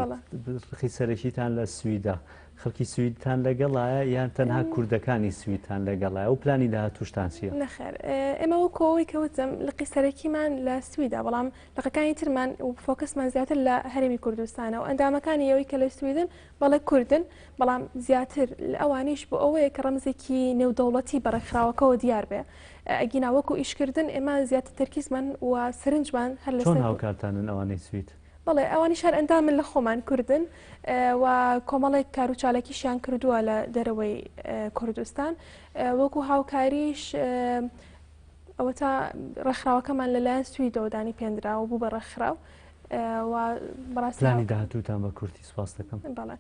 ڕخی سەرەکیتان لە سویدا خەڵکی سویدتان لەگەڵایە یان تەنها کوردەکانی سویدتان لەگەڵایە و پلانی داهاتووشتان چییە؟ نەخێر ئێمە وەکەوەی کەوتم لقی سەرەکیمان لە سویدا بەڵام لەقەکانی ترمان و فۆکسمان زیاتر لە هەرێمی کوردستانە و ئەندامەکانی ئەوەی کە لە سویدن بەڵێ کوردن بەڵام زیاتر ئەوانیش بۆ ئەوەیە کە ڕەمزێکی نێودەوڵەتی بەڕێکخراوەکەەوە دیار بێ ئەگینا وەکو ئیشکردن ئێمە زیاتر تەرکیزمان و سەرنجمان هەر لە چۆن هاوکارتانن ئەوانەی سوید؟ بەڵێ ئەوانی شار ئەندام من لە خۆمان کوردن و کۆمەڵێک کاروچالێکیشیان کردووە لە دەرەوەی کوردستان وەکو هاوکاریش ئەوە تا ڕێکخراوەکەمان لەلایەن سویدەوە دانی پێنراوە بوو بە ڕێکخراو پلانی داهاتووتان بە کورتی سوپاس دەکەم. بەڵێ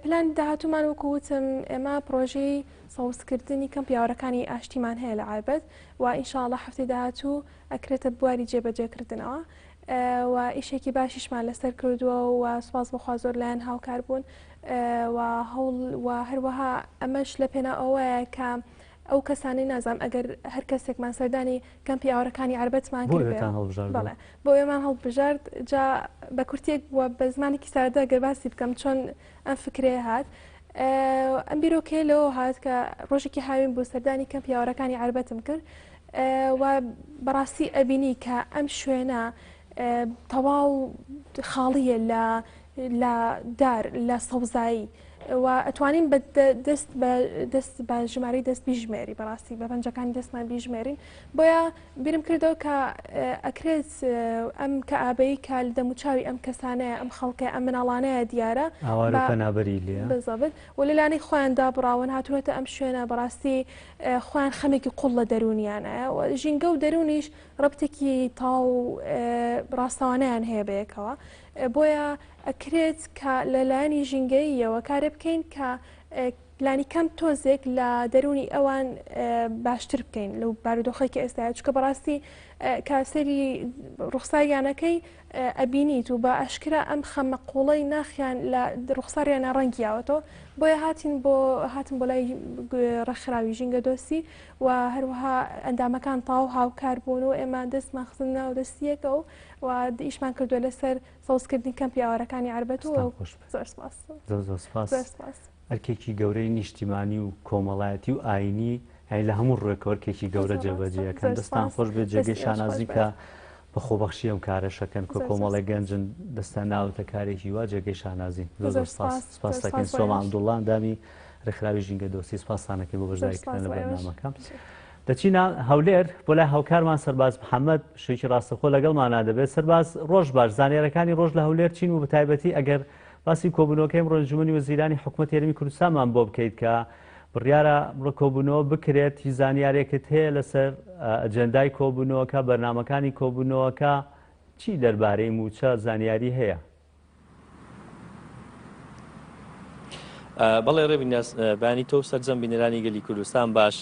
پلان داهاتوومان وەکووتم ئێمە پرۆژەی سەوزکردنی کەم پیاوەکانی ئاشتیمان هەیە لە عایبەت و ئینشاءڵڵا هەفتەی داهاتوو ئەکرێتە بواری جێبەجێکردنەوە و ئیشێکی باشیشمان لەسەر کردووە و سوپاس بەخوا زۆر لایەن هاوکار بوون و هەوڵ و هەروەها ئەمەش لە پێنا ئەوەیە کە ئەو کەسانی نازام ئەگەر هەر کەسێکمان سەردانی کەم پیاوەکانی عایبەتمان کرد بەڵێ بۆ ئێمان هەڵبژارد جا بە کورتێک وە بە زمانێکی سادە گەر باسی بکەم چۆن ئەم فکرێ هات ئەم بیرۆکێ لەوە هات کە ڕۆژێکی هاوین بوو سەردانی کەم پیاوەکانی عایبەتم کرد و بەڕاستی ئەبینی کە ئەم شوێنە تەواو خاڵیە لە دار لە سەوزایی و ئەتوانین دەست بە ژماری دەست بیژمێری بەڕاستی بە پەنجەکانی دەستمان بیژمێرین بۆیە بیرم کردەوە کە ئەکرێت ئەم کە ئابەی کە لە دەموچاوی ئەم کەسانەیە ئەم خەڵکە ئەم مناڵانەیە دیارە پەنابەری لێ بزەبت و لەلانەی خۆیاندا بڕاون هاتووەتە ئەم شوێنە بەڕاستی خۆیان خەمێکی قوڵ لە دەرونیانە و ژینگە و دەرونیش ڕبتێکی تاو ڕاستەوانەیان هەیە بەیەکەوە بۆیە ئەکرێت کە لەلایەنی ژینگەییەوە کارێ بکەین کە لانی کەم تۆزێک لە دەرونی ئەوان باشتر بکەین لەو بارودۆخێکی ئێستاە چکە بەڕاستی کاسەری ڕوخساریانەکەی ئەبینیت و بە ئەشکرا ئەم خەمە قوڵەی ناخیان لە ڕوخساریانە ڕەنگیاوەتەوە بۆیە هاتن بۆ لای ڕەخراوی ژینگە دۆستی و هەروەها ئەندامەکان تاو هاوکار بوون و ئێمە دەستمان خستن ناو دەستیەکە و ئیشمان کردووە لەسەر سەوزکردنی کەم پیاوەەکانی عربەت و زۆر سپاس. ئەرکێکی گەورەی نیشتیمانی و کۆمەڵایەتی و ئاینی لە هەموو ڕێکۆرکێکی گەورە جێبەجێەکەن دەستان خۆش بێت جێگەی شانازی کە بە خۆبەخشی ئەم کارەشەکەن کە کۆمەڵی گەنجن دەستان ناوتە کارێکی وا جێگەی شانازی زۆر سپاس دەکەین سۆمان عەبدوڵڵا ئەندامی ڕێکخراوی ژینگە دۆستی سپاسانەکەی بۆ بەشداریکردن لە بەرنامەکەم. دەچینە هەولێر بۆ لای هاوکارمان سەرباز محەممەد شوێکی ڕاستەخۆ لەگەڵمانە دەبێت سەرباز ڕۆژ باش زانیارەکانی ڕۆژ لە هەولێر چین و بەتایبەتی ئەگەر باسی کۆبوونەوەکەی ئەنجومەنی وەزیرانی حکوومەت هێرمی کوردستانمان بۆ بکەیت کە بڕیارە کۆبوونەوە بکرێت هیچ زانیارێکت هەیە لەسەر ئەجەندای کۆبوونەوەکە بەرنامەکانی کۆبوونەوەکە چی دەربارەی موچە زانیاری هەیە؟ بەڵێ ڕێبیناس بانی تۆ سەرجەم بینەرانی گەلی کوردستان باش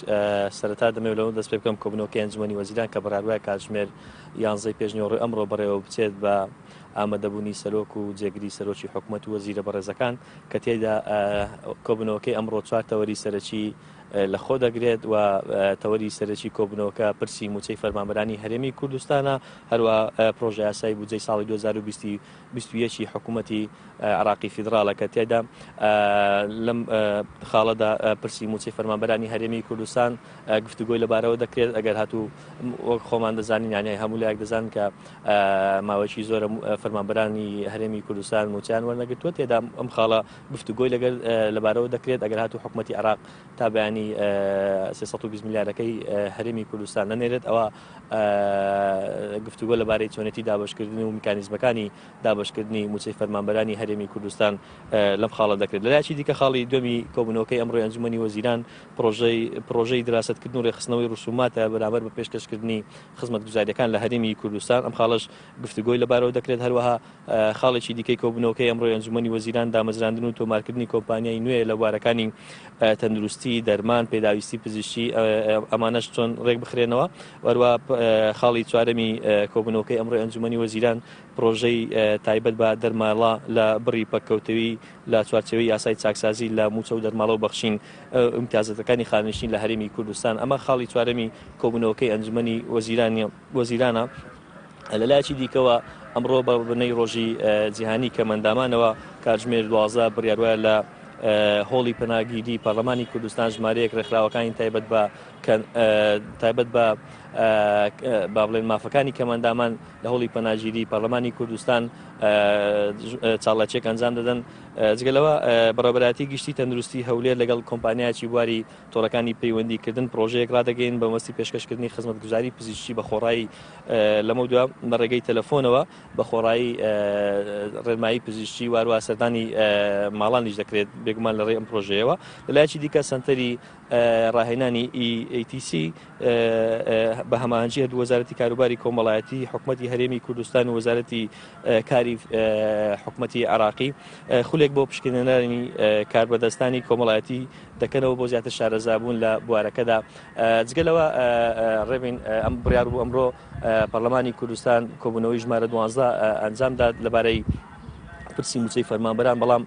سەرەتا دەمەوێت لەوە دەست پێ بکەم کۆبوونەوەکەی ئەنجومەنی وەزیران کە بەڕادوای کاتژمێر 11 پێشنیۆڕی ئەمڕۆ بەڕێوە بچێت بە ئامادەبوونی سەرۆک و جێگیری سەرۆکی حکوومەت و وەزیرە بەڕێزەکان کە تێدا کۆبوونەوەکەی ئەمڕۆ 4 تەوەری سەرەکی لە خۆ دەگرێت و تەوەری سەرەکی کۆبوونەوەکە پرسی موچەی فەرمانبەرانی هەرێمی کوردستانە هەروە پرۆژە یاسای بودجەی ساڵی 2021 حکوومەتی عراقی فیدراڵە کە تێدا لەم خاڵەدا پرسی موچەی فەرمانبەرانی هەرێمی کوردستان گفتوگۆی لەبارەوە دەکرێت ئەگەر هاتوو وەک خۆمان دەزانین یانای هەموو لایەک دەزان کە ماوەی زۆرە فەرمانبەرانی هەرێمی کوردستان موچیان وەرنەگرتووە تێدا ئەم خاڵە گفتوگۆی لەگەر لەبارەوە دەکرێت ئەگەر هاتوو حکوومەتی عراق تا بەیانی 320 میلیارەکەی هەرێمی کوردستان نەنێرێت ئەوە گفتوگۆ لەبارەی چۆنێتی دابەشکردنی و میکانیزمەکانی دابەشکردنی موچەی فەرمانبەرانی هەرێمی کوردستان لەم خاڵە دەکرێت لەلایەکی دیکە خاڵی دومی کۆبوونەوەکەی ئەمڕۆی ئەنجومەنی وەزیران پرۆژەی دراستکردن و ڕێخستنەوەی ڕسوماتە بەرامبەر بە پێشکەشکردنی خزمەتگوزاریەکان لە هەرێمی کوردستان ئەم خاڵش گفتوگۆی لەبارەوە دەکرێت هەروەها خاڵێکی دیکەی کۆبوونەوەکەی ئەمڕۆی ئەنجومەنی وەزیران دامەزراندن و تۆمارکردنی کۆمپانیای نوێ لە بوارەکانی تەندروستی دەرمان پێداویستی پزیشکی ئەمانەش چۆن ڕێک بخرێنەوە وەروە خاڵی چوارەمی کۆبوونەوەکەی ئەمڕۆی ئەنجومەنی وەزیران پرۆژەی تایبەت بە دەرماڵە لە بڕی پەککەوتەوی لە چوارچێوەی یاسای چاکسازی لە موچە و دەرماڵە و بەخشین ئیمتیازەتەکانی خانشین لە هەرێمی کوردستان ئەمە خاڵی چوارەمی کۆبوونەوەکەی ئەنجومەنی وەزیرانە لەلایەکی دیکەوە ئەمڕۆ بە بنەی ڕۆژی جیهانی کەمەندامانەوە کاتژمێر 12 بڕیاروایە لە هۆڵی پەناگیری پەرلەمانی کوردستان ژمارەیەک ڕێکخراوەکانی تایبەت بە با بڵێن مافەکانی کەمەندامان لە هۆڵی پەناگیری پەرلەمانی کوردستان چاڵەچێک ئەنجام دەدەن جگەلەوە بەڕێوەبەرایەتی گشتی تەندروستی هەولێر لەگەڵ کۆمپانیایکی بواری تۆڕەکانی پەیوەندیکردن پرۆژەیەک ڕدەگەین بە مەستی پێشکەشکردنی خزمەتگوزاری پزیشکی بە خۆڕایی لەمە دووە بە ڕێگەی تەلەفۆنەوە بە خۆڕایی ڕێنمایی پزیشکی وارووا سەردانی ماڵانیش دەکرێت بێگومان لە ڕێ ئەم پرۆژەیەوە لەلایەکی دیکە سنتەری ڕاهێنانی EATC بە هەماهەنگی هەردوو وەزارەتی کاروباری کۆمەڵایەتی حکوومەتی هەرێمی کوردستان و وەزارەتی کاری حکوومەتی عراقی خولێک بۆ پشکنێنانی کاربەدەستانی کۆمەڵایەتی دەکەنەوە بۆ زیاتر شارەزابوون لە بوارەکەدا جگەلەوە ڕێبین ئەم بڕیار بوو ئەمڕۆ پەرلەمانی کوردستان کۆبوونەوەی ژمارە 12 ئەنجامداد لەبارەی پرسی موچەی فەرمانبەران بەڵام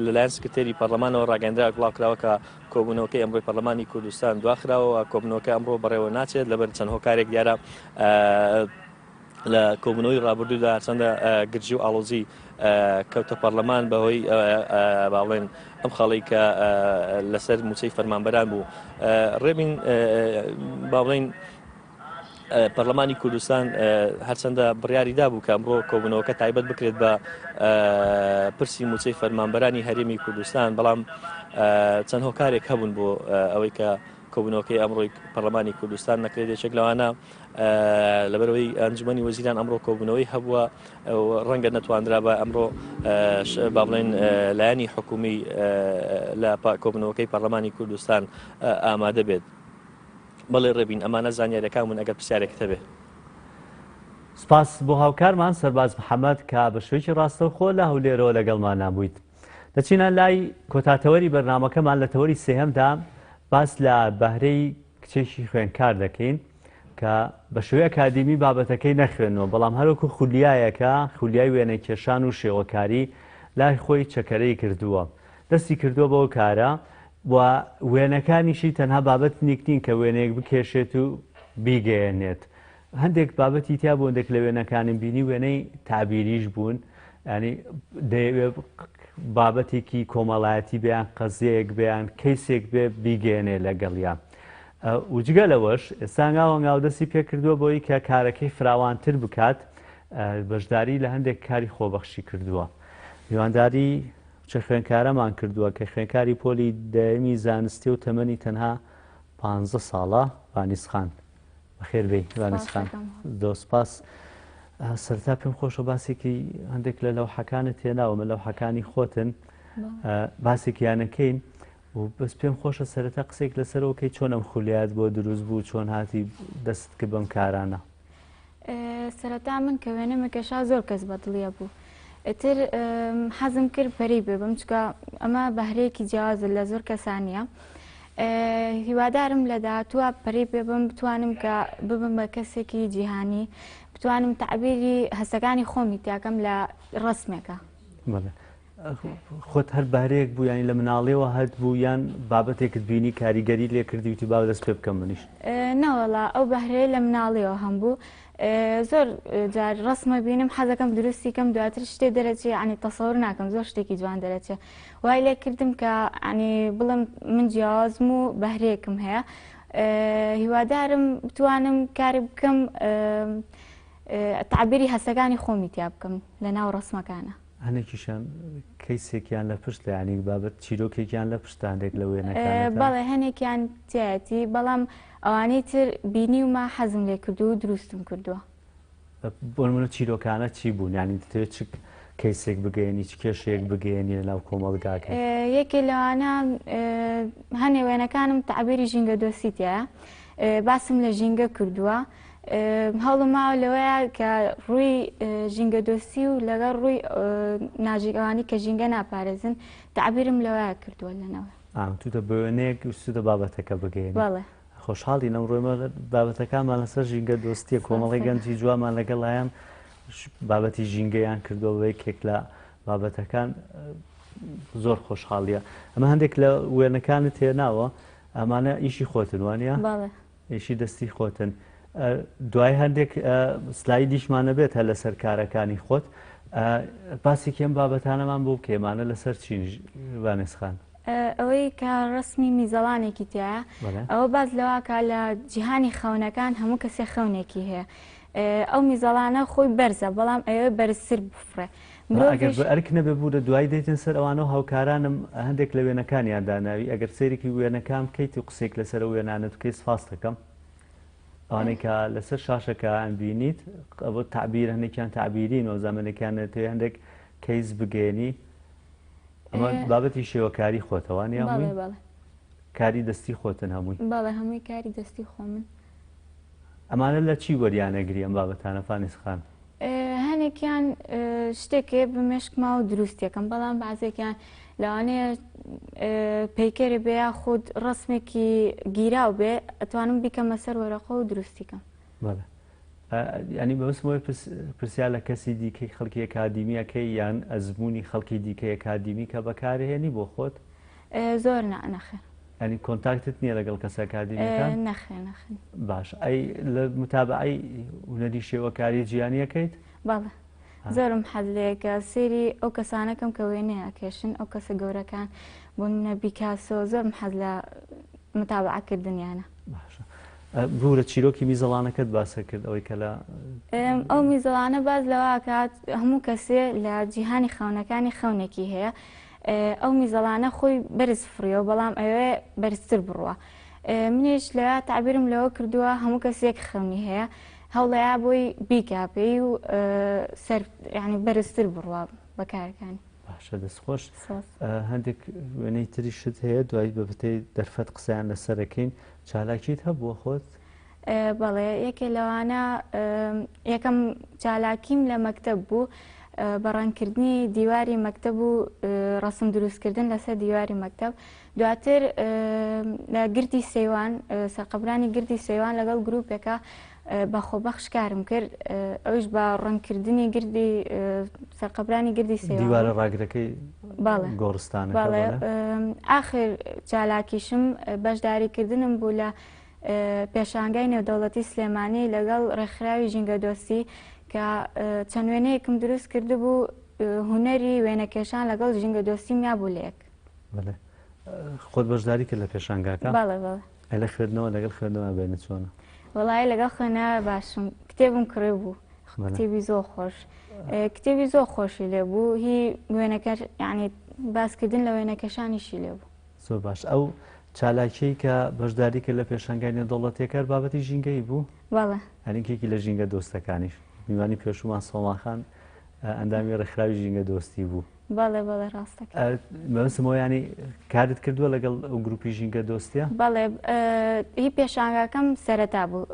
لەلایەن سکرتێری پەرلەمانەوە ڕاگەاندرا بڵاوکراوە کە کۆبوونەوەکەی ئەمڕۆی پەرلەمانی کوردستان دواخراوە کۆبوونەوەکە ئەمڕۆ بەڕێوە ناچێت لەبەر چەند هۆکارێک دیارە لە کۆبوونەوەی ڕابردوودا چەندە گرجی و ئاڵۆزی کەوتە پەرلەمان بەهۆی باڵێن ئەم خەڵی کە لەسەر موچەی فەرمانبەران بوو ڕێبین باڵێن پەرلەمانی کوردستان هەرچەندە بڕیاریدا بوو کە ئەمڕۆ کۆبوونەوەکە تایبەت بکرێت بە پرسی موچەی فەرمانبەرانی هەرێمی کوردستان، بەڵام چەند هۆکارێک هەبوون بۆ ئەوەی کە کۆبوونەوەکەی ئەمڕۆی پەرلەمانی کوردستان نەکرێت. یەکێک لەوانە لەبەرەوەی ئەنجومەنی وەزیران ئەمڕۆ کۆبوونەوەی هەبووە، ڕەنگە نەتوانرا بە ئەمڕۆ با بڵێن لایەنی حکومی لە کۆبوونەوەکەی پەرلەمانی کوردستان ئامادە بێت. بەڵێ ڕێبین ئەمانە زانیاریەکان من ئەگەر پرسیارێک هەبێ. سپاس بۆ هاوکارمان سەرباز محەممەد کە بە شوێکی ڕاستەوخۆ لە هەولێرەوە لەگەڵمان نبوویت. دەچینە لای کۆتاتەوەری بەرنامەکەمان لە تەوەری سێهەمدا باس لە بەهرەی کچێکی خوێنکار دەکەین کە بە شێوەیە ئەکادیمی بابەتەکەی نەخوێنەوە، بەڵام هەروەکو خولیایەکە خولیای وێنە کێشان و شێوەکاری لای خۆی چەکەرەی کردووە، دەستی کردووە بەو کارە و وێنەکانیشی تەنها بابەت نیکتین کە وێنەیەک بکێشێت و بیگەێنێت. هەندێک بابەتی تیا بوو هەندێک لە وێنەکانم بینی وێنەی تابیریش بوون، ینی دەیەوێت بابەتێکی کۆمەڵایەتی بیان قەزەیەک بیان کەیسێک بێ بیگەێنێ لەگەڵیان. وجگە لەوەش ئێستاگاوەنگاو دەستی پێ کردووە بۆی کە کارەکەی فراوانتر بکات، بەشداری لە هەندێک کاری خۆبەخشی کردووە. میوانداری چه خوێنکارەمان کردووە کە خوێنکاری پۆلی دایمی زانستی و تەمەنی تەنها 15 ساڵە وانیسخان. بەخێربێی وانیسخان، دۆسپاس. سەرتا پێم خۆشە باسێکی هەندێک لە لەوحەکانت هێناوەمە لەوحەکانی خۆتن باسێکیانەکەین و بەس پێم خۆشە سەرەتا قسێک لەسەرەوەکەی چۆن ئەم خولیات بۆ دروست بوو، چۆن هاتی دەست کرد بەم کارانە. سەرەتا من کە وێنەمەکەشا زۆر کەس بەدڵیە بوو، ئەتر حەزم کرد پەری بێ بم چکە ئەمە بەهرەیەکی جیازە لە زۆر کەسانیە. هیوادارم لە داهاتووە پەری پێ بم بتوانم کە ببم بە کەسێکی جیهانی، بتوانم تعبیری هەستەکانی خۆمی تیاکەم لە ڕسمێکە. خۆت هەر بارەیەک بوو ینی لە مناڵێەوە هەت بوو یان بابەتێکت بینی کاریگەری لێ کردی وتی با دەست پێ بکەم منیش؟ نەوەڵا ئەو بەهرەیە لە مناڵیەوە هەم بوو. زۆر جار ڕسمە بینم حەزەکەم درستی کەم دواتر شتێ دەرەچێ عنی تەسەوور ناکەم زۆر شتێکی جوان دەرەچێ. وای لێ کردم کە عنی بڵم من جیازم و بەهرەیەکم هەیە، هیوادارم بتوانم کاری بکەم تعبیری هەستەکانی خۆمی تیا بکەم لە ناو ڕسمەکانە. هەنێکیشان کەیسێکیان لە پشت ینی بابەت چیرۆکێکیان لە پشت هەندێک لە وێنەکان؟ بەڵێ هەنێکیان تایەتی، بەڵام ئەوانەی تر بینی و ما حەزم لێ کردو و دروستم کردووە. بۆ منە چیرۆکانە چی بوون؟ ینی دەتەوێت چ کەیسێک بگەێنی چ کێشەیەک بگەێنی لە ناو کۆمەڵگاکە؟ یەکێ لەوانە هەنێ وێنەکانم تعبیری ژینگە دۆسیتیە، باسم لە ژینگە کردووە. هەوڵم ماوە لەوەیە کە ڕووی ژینگە دۆستی و لەگەڵ ڕووی ناژیگەوانی کە ژینگە ناپارێزن تعبیرم لەوەیە کردووە لەنەوە. توتە بە وێنەیەک وستە بابەتەکە بگەێنی. بەڵێ خۆشحاڵی لەم ڕۆیمە بابەتەکانمان لەسەر ژینگە دۆستیە کۆمەڵی گەنجی جووامان لەگەڵایەن بابەتی ژینگەیان کردەوە یەکێک لە بابەتەکان زۆر خۆشحاڵیە. ئەمە هەندێک لە وێنەکانت هێناوە، ئەمانە ئیشی خۆتن وانە؟ بەڵێ ئیشی دەستی خۆتن. دوای هەندێک سلای دیشمانە بێت هە لەسەر کارەکانی خۆت. باسی کێم بابەتانەمان بۆ بکێمانە لەسەر چین وانێسخان؟ ئەوەی کە ڕسمی میزەڵانێکی تایە، ئەوە باز لەواکە لە جیهانی خەونەکان هەموو کەسێ خەونێکی هەیە. ئەو میزەڵانە خۆی بەرزە، بەڵام ئەوێ بەرزتر بفڕێ. ئەگەر بە ئەرک نەبێ بوو لە دوای دەیتن سەر ئەوانە هاوکارانم هەندێک لە وێنەکانیان داناوی، ئەگەر سێرێکی وێنەکان بکەیت و قسێک لەسەر وێنانت بکەی سپاس دەکەم. ئەوانەی کە لەسەر شاشەکە ئەم بینیت ئەوە تعبیر هەندێکیان تعبیرین و زامنێکیانە توێ هەندێک کەیس بگەێنی. ئەمە بابەتی شێوەکاری خۆتەوانی هەمووی کاری دەستی خۆتن هەمووی؟ بەڵێ هەمووی کاری دەستی خۆمن. ئەمانە لە چی وەریانەگری ئەم بابەتانە فانیسخان؟ هەنێکیان شتێکێ بمێشکما و دروستێکم، بەڵام بازێکیان لەوانەیە پەیکەری بێ خود ڕسمێکی گیراو بێ ئەتوانم بیکەمە سەر وەرەقە و دروستیکەم. بەڵێ ینی بەوەسمەوەی پرسیار لە کەسی دیکەی خەڵکی ئەکادیمیەکەی یان ئەزمموی خەڵکی دیکەی ئەکادیمی کە بەکارهێنی بۆ خۆت؟ زۆر نەخێ. ینی کۆنتاکتت نییە لەگەڵ کەسە ئەکادیمیەکان؟ نەخێ نەخێن. باش ئەی لە متابعی هونەری شێوەکاری جیهانیەکەیت؟ بەڵێ زۆرم حەز لێکە سێری ئەو کەسانەکەم کە وێنەیە کێشن ئەو کەسە گەورەکان بۆ منە بیکاسۆ زۆرم حەز لە متابعکردنیانە. باشە بوو لە چیرۆکی میزەڵانەکەت باسە کرد ئەوەی کە لە ئەو میزەڵانە باز لەواکات هەموو کەسێ لە جیهانی خەونەکانی خەونێکی هەیە ئەو میزەڵانە خۆی بەرز فڕیەوە بەڵام ئەوێ بەرزتر بڕوە منیش لە تعبیرم لەوە کردووە هەموو کەسێک خەونی هەیە هەوڵەیە بۆی بیکاپی و ینی بەرزتر بڕوە بەکارەکانی باشە دەستخۆش هەندێک وێنەی تریشت هەیە دوای بەبتەی دەرفەت قسەیان لەسەرەکەین چالاکیت هەبووە خۆت؟ بەڵێ یەکێ لەوانە یەکەم چالاکیم لە مەکتەب بوو بەڕانکردنی دیواری مەکتەب و ڕسم دروستکردن لەسەر دیواری مەکتەب دواتر لە گردی سەیوان سەرقەبرانی گردی سەیوان لەگەڵ گروپێکە بەخۆبەخش کارم کرد ئەوش بە ڕەنکردنی گردی سەرقەبرانی گردی سەیوان دیوارە ڕاگرەکەی گۆڕستانەکە بەڵێ ئاخر چالاکیشم بەشداریکردنم بوو لە پێشانگای نێودەوڵەتی سلێمانی لەگەڵ ڕێکخراوی ژینگە دۆستی کە چەند وێنەیەکم دروست کرده بوو هوەری وێنەکێشان لەگەڵ ژینگە دۆستی یا بوو لێک خۆت بەشداری کرد لە پێشانگاکە؟ بەڵێ بەڵێ لە خوێندنەوە لەگەڵ خوێندنەوە بێنە چۆنە؟ وەڵای لەگەڵ خوێنەوە باشم کتێبم کڕێ بوو کتێبی زۆر خۆش کتێبی زۆر خۆشی لێ بوو هی وێنەکە یعنی باسکردن لە وێنەکەشانیشی لێ بوو زۆر باش ئەو چالاکی کە بەشداری کرد لە پێشانگای نێودەوڵەتیەکە بابەتی ژینگەی بوو؟ بەڵێ هەرینکێکی لە ژینگە دۆستەکانیش میوانی پێشومان سۆماخان ئەندامی ڕێکخراوی ژینگە دۆستی بوو بەڵێ بەڵێ ڕاستەکە بەمسمەوە ینی کارت کردووە لەگەڵ ئەو گروپی ژینگە دۆستیە؟ بەڵێ هی پێشانگاکەم سەرەتا بوو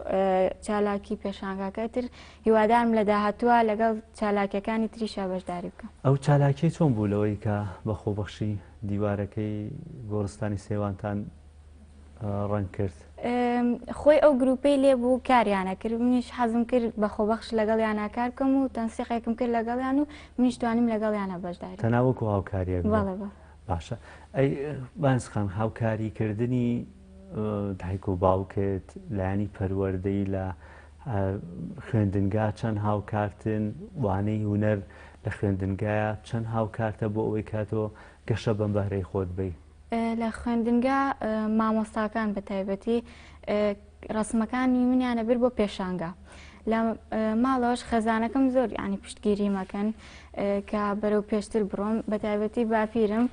چالاکی پێشانگاکە تر هیوادارم لە داهاتووە لەگەڵ چالاکیەکانی تریشا بەشداری بکەم ئەو چالاکی چۆن بوو لەوەی کە بە خۆبەخشی دیوارەکەی گۆڕستانی سێوانتان ڕەنگ کرد؟ خۆی ئەو گروپەی لێ بوو کاریانە کرد منیش حەزم کرد بە خۆبەخش لەگەڵ یانە کار بکەم و تەنسیقێکم کرد لەگەڵیان و منیش توانیم لەگەڵ یانە بەشداری تەناوەکو هاوکاریە بەڵێ باشە ئەی بانسخان هاوکاریکردنی دایک و باوکت لایانی پەروەردەی لە خوێندنگا چەند هاوکارتن وانەی هونەر لە خوێندنگایە چەند هاوکارتە بۆ ئەوەی کاتۆ گەشە بەم بەهرەی خۆت بی؟ لە خوێندنگا مامۆستاکان بە تایبەتی ڕسمەکانی منیانە بیر بۆ پێشانگا لە ماڵەوەش خەزانەکەم زۆر ینی پشتگیری مەکەن کە بەرەو پێشتر بڕۆم بە تایبەتی باپیرم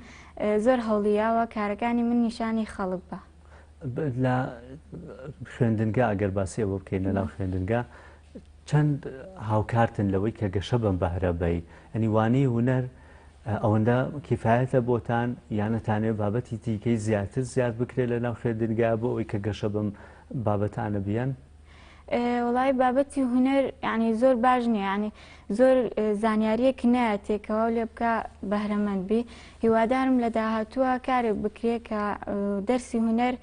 زۆر هەوڵیاوە کارەکانی من نیشانی خەڵک بە لە خوێندنگا ئەگەر باسی ئەوە بکەین لەناو خوێندنگا چەند هاوکارتن لەوەی کە گەشە بەم بەهرە بی ئەنی وانەی هونەر ئەوەندە کیفایەتە بۆتان یانەتانێ بابەتی دیکەی زیاتر زیاد بکرێت لە ناو خوێندنگا بۆ ئەوی کە گەشە بەم بابەتانە بیان؟ وڵای بابەتی هونەر ینی زۆر باش نییە ینی زۆر زانیاریەک نایە تێکەوە لێ بکە بەهرەمەند بی هیوادارم لە داهاتووە کارێک بکرێت کە دەرسی هونەر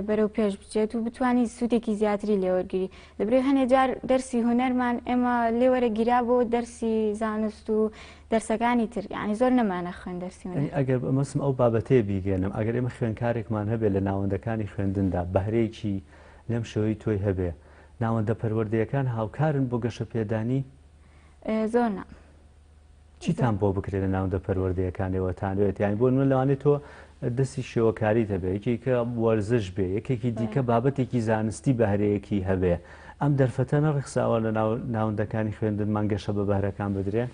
بەرەو پێش بچێت و بتوانانی سوودێکی زیاتری لێوەرگری دەبرێت هەنێ جار دەرسی هونەرمان ئێمە لێوەرەگیرا بۆ دەرسی زانست و دەرسەکانی تر ینی زۆر نەمانە خوێن دەرسی ئەگەر مەسم ئەو بابەتەیە بیگەێنم ئەگەر ئێمە خوێنکارێکمان هەبێت لە ناوەندەکانی خوێندندا بەهرەیەکی لەم شەوەی تۆی هەبێ ناوەندە پەروەردەیەکان هاوکارن بۆ گەشە پێدانی؟ زۆر نا چیتان بۆ بکرێت لە ناوەندە پەروەردەیەکانەوەتانوێت یانی بۆ من لەوانێت تۆ دەستی شێوەکاری هەبێ یەکێکە وەرزش بێ یەکێکی دیکە بابەتێکی زانستی بەهرەیەکی هەبێ ئەم دەرفەتە نەڕخساوە لە ناوەندەکانی خوێندنمان گەشە بە بەهرەکان بدرێ؟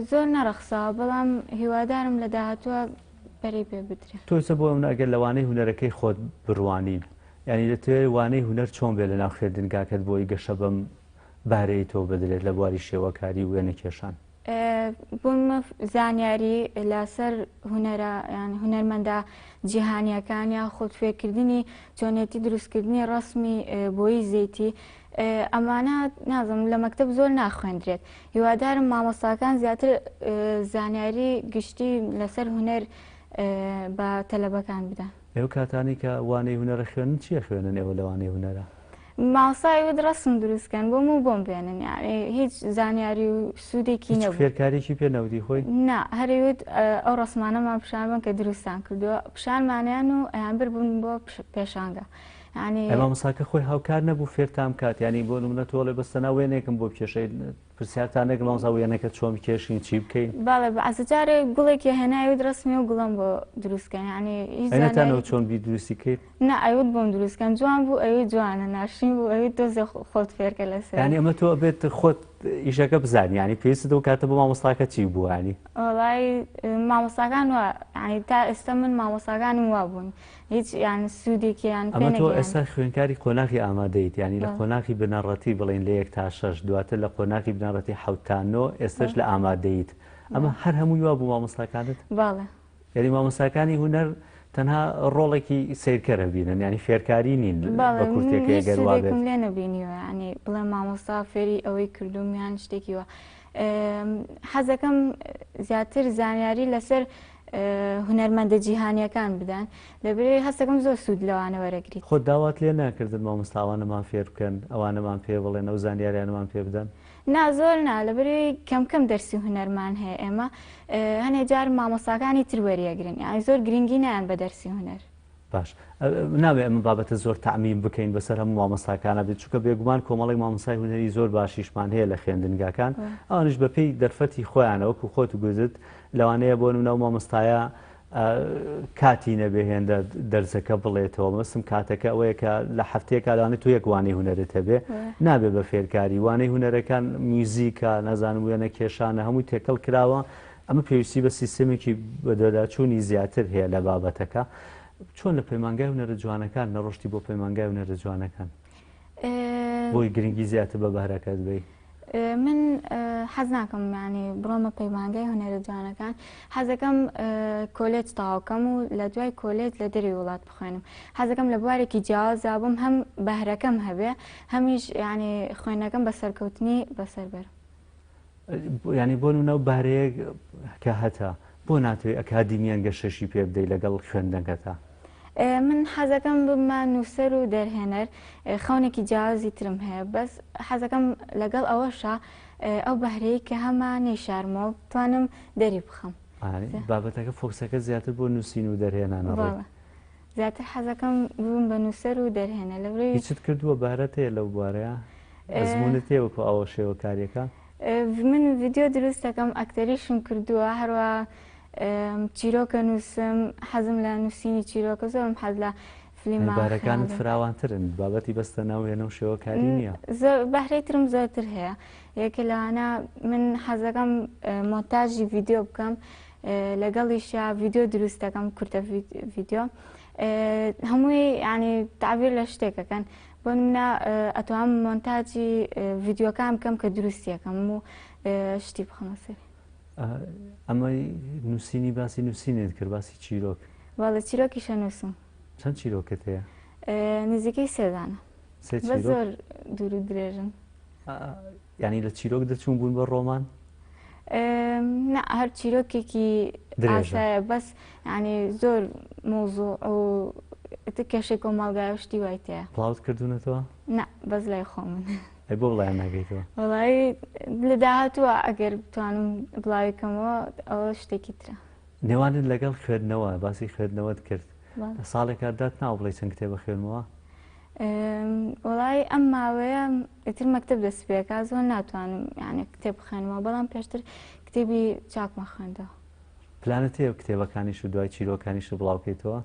زۆر نەڕخساوە بەڵام هیوادارم لە داهاتووە بەری پێ بدرێت تۆیسە بۆ ئەم ئەگەر لەوانەی هونەرەکەی خۆت بڕوانین ینی دەتوێت وانەی هونەر چۆن بێت لە ناو خوێندنگاکەت بۆی گەشە بەم بارەی تۆ بدرێت لە بواری شێوەکاری و وێنەکێشان؟ بوومە زانیاری لەسەر هونەرە هونەرمەندە جیهانیەکان یا خۆتفێرکردنی چۆنێتی دروستکردنی ڕسمی بۆی زەیتی ئەمانە نازم لە مەکتەب زۆر ناخوێندرێت هیوادارم مامۆستاکان زیاتر زانیاری گشتی لەسەر هونەر بە تەلەبەکان بدەن. ئێوە کاتانی کە وانەی هونەرە خوێنن چیە خوێنن ئێوە لەوانەی هونەرە؟ ماوەسایوت ڕسم دروستکەن بۆم و بۆم بێنن یعنی هیچ زانیاری و سوودێکی نەبوو. فێرکاریی پێ نەوتی خۆی؟ نا هەرەوت ئەو ڕسمانەمان پیشانبن کە دروستان کردووە پیشانمانیان و ئەیانبر بوون بۆ پێشانگە ئەمە مساکە خۆی هاوکار نەبوو فێرتام کات ینی بۆ نمونە تۆڵێ بەستەنا وێنێکم بۆ کێشەی پرسیارتانێک مامۆستا چۆن بکێشین چی بکەین باڵێ بەعزە جارێک گوڵێکی هێناوی ڕستمی و گوڵم بۆ دروستکەن ینی ئەینەتانەوە چۆن بی دروستی کرد نه ئەوت بۆم دروستکەم جوان بوو ئەوی جوانە ناشین بوو ئەوی دۆزە خۆت فێرکە لەسەر ینی ئەمە تۆ بێت خۆت ئیشەکە بزانانی ینی پێویستە و کاتە بۆ مامۆستاکە چی بووانی وڵی مامۆستاکان وە ینی تا ئێستا من مامۆستاکانم وا بوون هیچ یان سوودێکیان ئەمە تۆ ئێستا خوێنکاری قۆناغی ئامادەیت ینی لە قۆناغی بنەڕەتی بڵێن لە 1 تا 6 دواتر لە قۆناغی بنەڕەتی 7 تا 9 ئێستش لە ئامادەیت ئەمە هەر هەمووی وا بوو مامۆستاکانت باڵێ یعنی مامۆستاکانی هونەر تەنها ڕۆڵێکی سیرکەرە بینن ینی فێرکاری نین بە کورتێکە ئەگەر وا بێت لێ نەبینیوە ینی بڵێ مامۆستا فێری ئەوەی کردومیان شتێکیوە حەزەکەم زیاتر زانیاری لەسەر هونەرمەندە جیهانیەکان بدەن لەبێ هەستەکەم زۆر سوود لەوانە وەرەگریت خۆ داوات لێ ناکردن مامۆستاوانەمان فێر بکەن ئەوانەمان پێ بڵێن ئەو زانیاریانەمان پێ بدەن نا زۆر نا لەبەرەوەی کەم دەرسی هونەرمان هەیە ئێمە هەنێ جار مامۆستاکانی تر وەریەگرن یانی زۆر گرنگی نیان بە دەرسی هونەر باش ناوێ ئەمە بابەتە زۆر تەعمیم بکەین بەسەر هەموو مامۆستاکانە بێت چونکە بێگومان کۆمەڵی مامۆستای هونەری زۆر باشیشمان هەیە لە خوێندنگاکان ئەوانش بەپێی دەرفەتی خۆیانە وەکو خۆت و گوزت لەوانەیە بۆ ناو مامۆستایە کاتی نەبێهێندە دەرزەکە بڵێتەوە مەسم کاتەکە ئەوەیە کە لە هەفتەیەکە لەوانێت تو یەک وانەی هونەرت هەبێ نابێ بە فێرکاری وانەی هونەرەکان میوزیکە نازانم وێنە کێشانە هەمووی تێکەڵ کراوە ئەمە پێویستی بە سیستەمێکی بەدەداچوونی زیاتر هەیە لە بابەتەکە چۆن لە پەیمانگای هونەرە جوانەکان نەڕۆشتی بۆ پەیمانگای هونەرە جوانەکان بۆی گرنگی زیاتر بە بەهرەکەت بێ من حەز ناکەم ینی بڕۆمە پەیمانگای هونەرە جوانەکان حەزەکەم کۆلێج تاواکەم و لە دوای کۆلێج لە دەری وڵات بخوێنم حەزەکەم لە بوارێکی جیاوازا بووم هەم بەهرەکەم هەبێ هەمیش ینی خوێنەکەم بە سەرکەوتنی بەسەر ینی بۆ ناو بارەیەک کە هەتا بۆ ناتوێت ئەکادیمیان گەشەشی پێ بدەیت لەگەڵ خوێندنەکەتە من حەزەکەم بمە نووسەر و دەرهێنەر خەونێکی جیاوازی ترم هەیە بەس حەزەکەم لەگەڵ ئەوەشە ئەو بەهرەیە کە هەمانی شارمەوە بتوانم دەری بخەم بابەتەکە فۆکسەکە زیاتر بۆ نووسین و دەرهێنانەڕێ زیاتر حەزەکەم بووم بە نووسەر و دەرهێنە لەبڕی هیچت کردووە بارەت هەیە لەو بوارەیە ئەزمونت تێوەکو ئەوە شێوە کارێکە من ڤیددیو دروست دەکەم ئەکتەریشم کردووە هەروە چیرۆکە نووسم حەزم لە نووسینی چیرۆکە زۆرم حەز لە فلیمبارەکانت فراوانترن بابەتی بەستە ناوێنە و شێوە کاری نییە بەهرەی ترم زۆرتر هەیە یەکە لەوانە من حەزەکەم مۆنتاژی ڤیددیو بکەم لەگەڵیشە ڤیددیو دروست دەکەم کورتە ڤیددیو هەمووی ینی تعبیر لە شتێکەکەن بۆ منە ئەتوانم مۆنتاجی ڤیددیۆکان بکەم کە دروستیەکەم و شتی بخەمە سەر ئەمەی نووسینی باسی نووسینێت کرد باسی چیرۆک باڵە چیرۆکیشە نووسم چەند چیرۆکت هەیە نزیکەی سێدانە بە زۆر دوور و درێژن ینی لە چیرۆک دەچوون بوون بە ڕۆمان هەر چیرۆکێکی درێژە بەس ینی زۆر مۆزوع و کێشێک کۆمەڵگای شتی وای تەیە پڵاوت کردوونەتەوە نه بەس لای خۆمن ئەی بۆ بڵیان ناگەیتەوە وڵی لە داهاتووە ئەگەر بتوانم بڵاویکەمەوە ئەوە شتێکی ترە نێوانت لەگەڵ خوێندنەوە باسی خوێندنەوەت کرد ساڵێکات دات ناو بڵێ چەند کتێبە خوێنمەوە وڵی ئەم ماوەیە ئیتر مەکتب دەست پێکا زۆر ناتوانم یعنی کتێب بخوێنمەوە بەڵام پێشتر کتێبی چاکمە خوێندەوە پلانت هەیە کتێبەکانیش و دوای چیرۆکانیش بڵاوکەیتەوە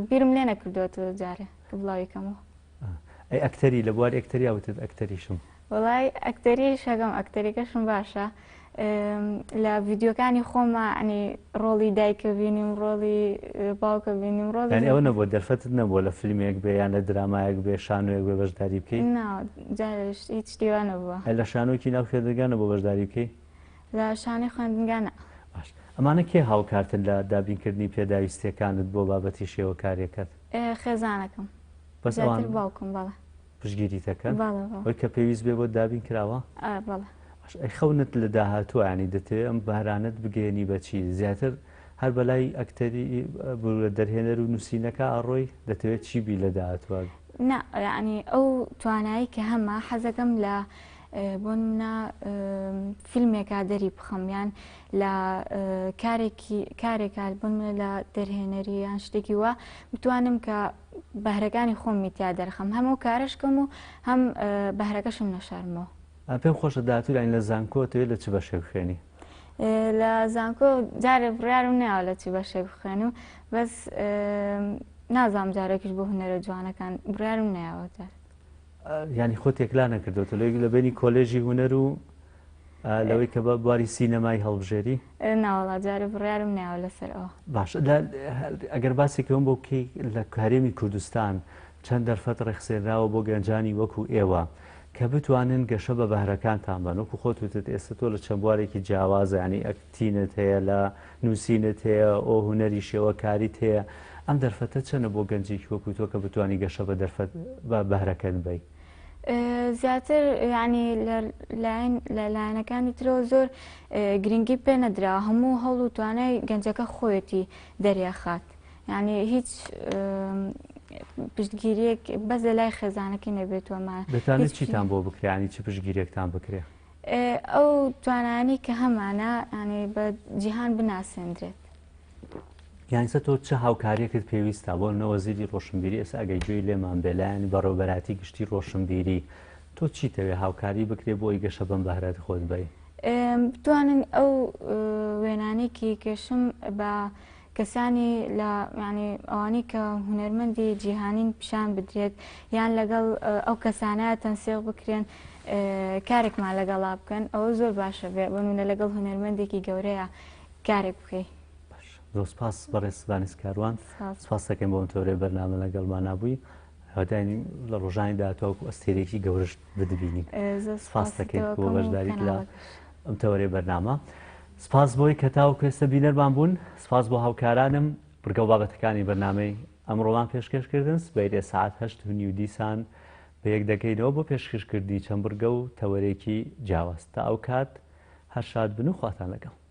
بیرم لێ نەکردوێتەوە جارێ کە بڵاویکەمەوە ئەی ئەکتەری لە بواری ئەکتەری ئەوتت ئەکتەریشم وڵی ئەکتەری شەگەم ئەکتەریەکەشم باشە لە ڤیددیۆکانی خۆمە ئەنی ڕۆڵی دایکە بینیم ڕۆڵی باوکە بینیم ڕۆڵ ئەوە نەبووە دەرفەتت نەبووە لە فیلمێک بێ یان لە درامایەک بێ شانۆیەک بێ بەشداری بکەیت هیچ شتیوان نەبووە لە شانۆکی ناو خوێندنگانە بۆ بەشداری بکەیت لە شانەی خوێندنگانە باش ئەمانە کێ هاوکارتن لە دابینکردنی پێداویستیەکانت بۆ بابەتی شێوە کارێکەکەت خێزانەکەم بەس باوکم بەڵێ پشگیریتەکەن ئەوەی کە پێویست بێ بۆ دابین کراوە بەڵێ ئەی خەونت لە داهاتوە ینی دەتەوێت ئەم بارانت بگەێنی بەچی زیاتر هەر بەلای ئەکتەری دەرهێنەر و نووسینەکە ئەڕۆی دەتەوێت چیبی لە داهاتوە نا ینی ئەو توانایی کە هەمە حەزەکەم لە بۆ منە فیلمێکا دەری بخەمیان لە کارێکا بۆ منە لە دەرهێنەری یان شتێکی وە بتوانم کە بەهرەکانی خۆمی تیا دەرخەم هەموو کارشکەم و هەم بەهرەکەشم نەشارمەوە پێم خۆشە داهاتوو لە زانکۆ دەوێت لە چ بەشێک بخوێنی؟ لە زانکۆ جارێ بڕیارم ناوە لە چی بەشێک بخوێن و بەس نازام جارێکیش بۆ هونەرە جوانەکان بڕیارم ناوە جار. ینی خۆ تێکلا نەکردوتە لە بینی کۆلێژی هونەر و لەوەی کە بە بواری سینەمای هەڵبژێری؟ ناوەڵا جارێ بڕیارم ناوە لەسەر ئەوە. باش ئەگەر باسێکەوەم بۆ بکەی لە هەرێمی کوردستان چەند دەرفەت ڕێخسێنراوە بۆ گەنجانی وەکو ئێوە کە بتوانن گەشە بە بەهرەکانتان بن وەکو خۆت وتت ئێستا تۆ لە چەند بوارێکی جیاوازە ینی ئەکتینت هەیە لە نووسینت هەیە ئۆ هونەری شێوەکاریت هەیە ئەم دەرفەتە چەنە بۆ گەنجێکی وەکو تۆ کە بتوانی گەشە بە دەرفەت بە بەهرەکەت بی؟ زیاتر ینی لە لایەنەکانی ترەوە زۆر گرنگی پێ نەدراوە هەموو هەوڵ و توانای گەنجەکە خۆیەتی دەریاخات ینی هیچ پشتگیریەک بەس لە لای خێزانەکەی نەبێتوەمان. دەتانێت چیتان بۆ بکرێنی چی پشتگیرێکتان بکرێ؟ ئەو توانانی کە هەمانە ینی بە جیهان بناسێنرێت. یانسە تۆ چه هاوکاریەکت پێویستە بۆ نەوەزیری ڕۆشنبیری ئێستا ئەگەی گوێی لێمان بێلایەنی بەڕێوەبەراتی گشتی ڕۆشنبیری تۆ چیتەوێ هاوکاری بکرێ بۆی گەشە بەم بەهرەت خۆت بی؟ بتوانن ئەو وێنانێکی کێشم بە کەسانی لە ینی ئەوانی کە هونەرمەندی جیهانین پیشان بدرێت یان لەگەڵ ئەو کەسانە تەنسیق بکرێن کارێکمان لەگەڵا بکەن ئەوە زۆر باشە بێ بنونە لەگەڵ هونەرمەندێکی گەورەیە کارێک بکەیت. سپاس بەڕێز بانیسکاروان سپاس دەکەین بۆ تۆرەی بەرنامە لەگەڵمان نبووی هەداینی لە ڕۆژانی داهاتوە ئەستێرێکی گەورەش بدبینین. سپاس دەکەین بۆ بەشداریت لە ئەم تەوەرەی بەرنامە. سپاس بۆی کە تاوەکو ئێستا بینەرمان بوون سپاس بۆ هاوکارانم بڕگە و بابەتەکانی بەرنامەی ئەمڕۆمان پێشکەشکردن سبەیرێ ساعت 8:30 دیسان بە یەک دەکەینەوە بۆ پێشکەشکردی چەند بڕگە و تەوەرێکی جیاواز تا ئەو کات هەر شاد بن و خواتان لەگەڵ.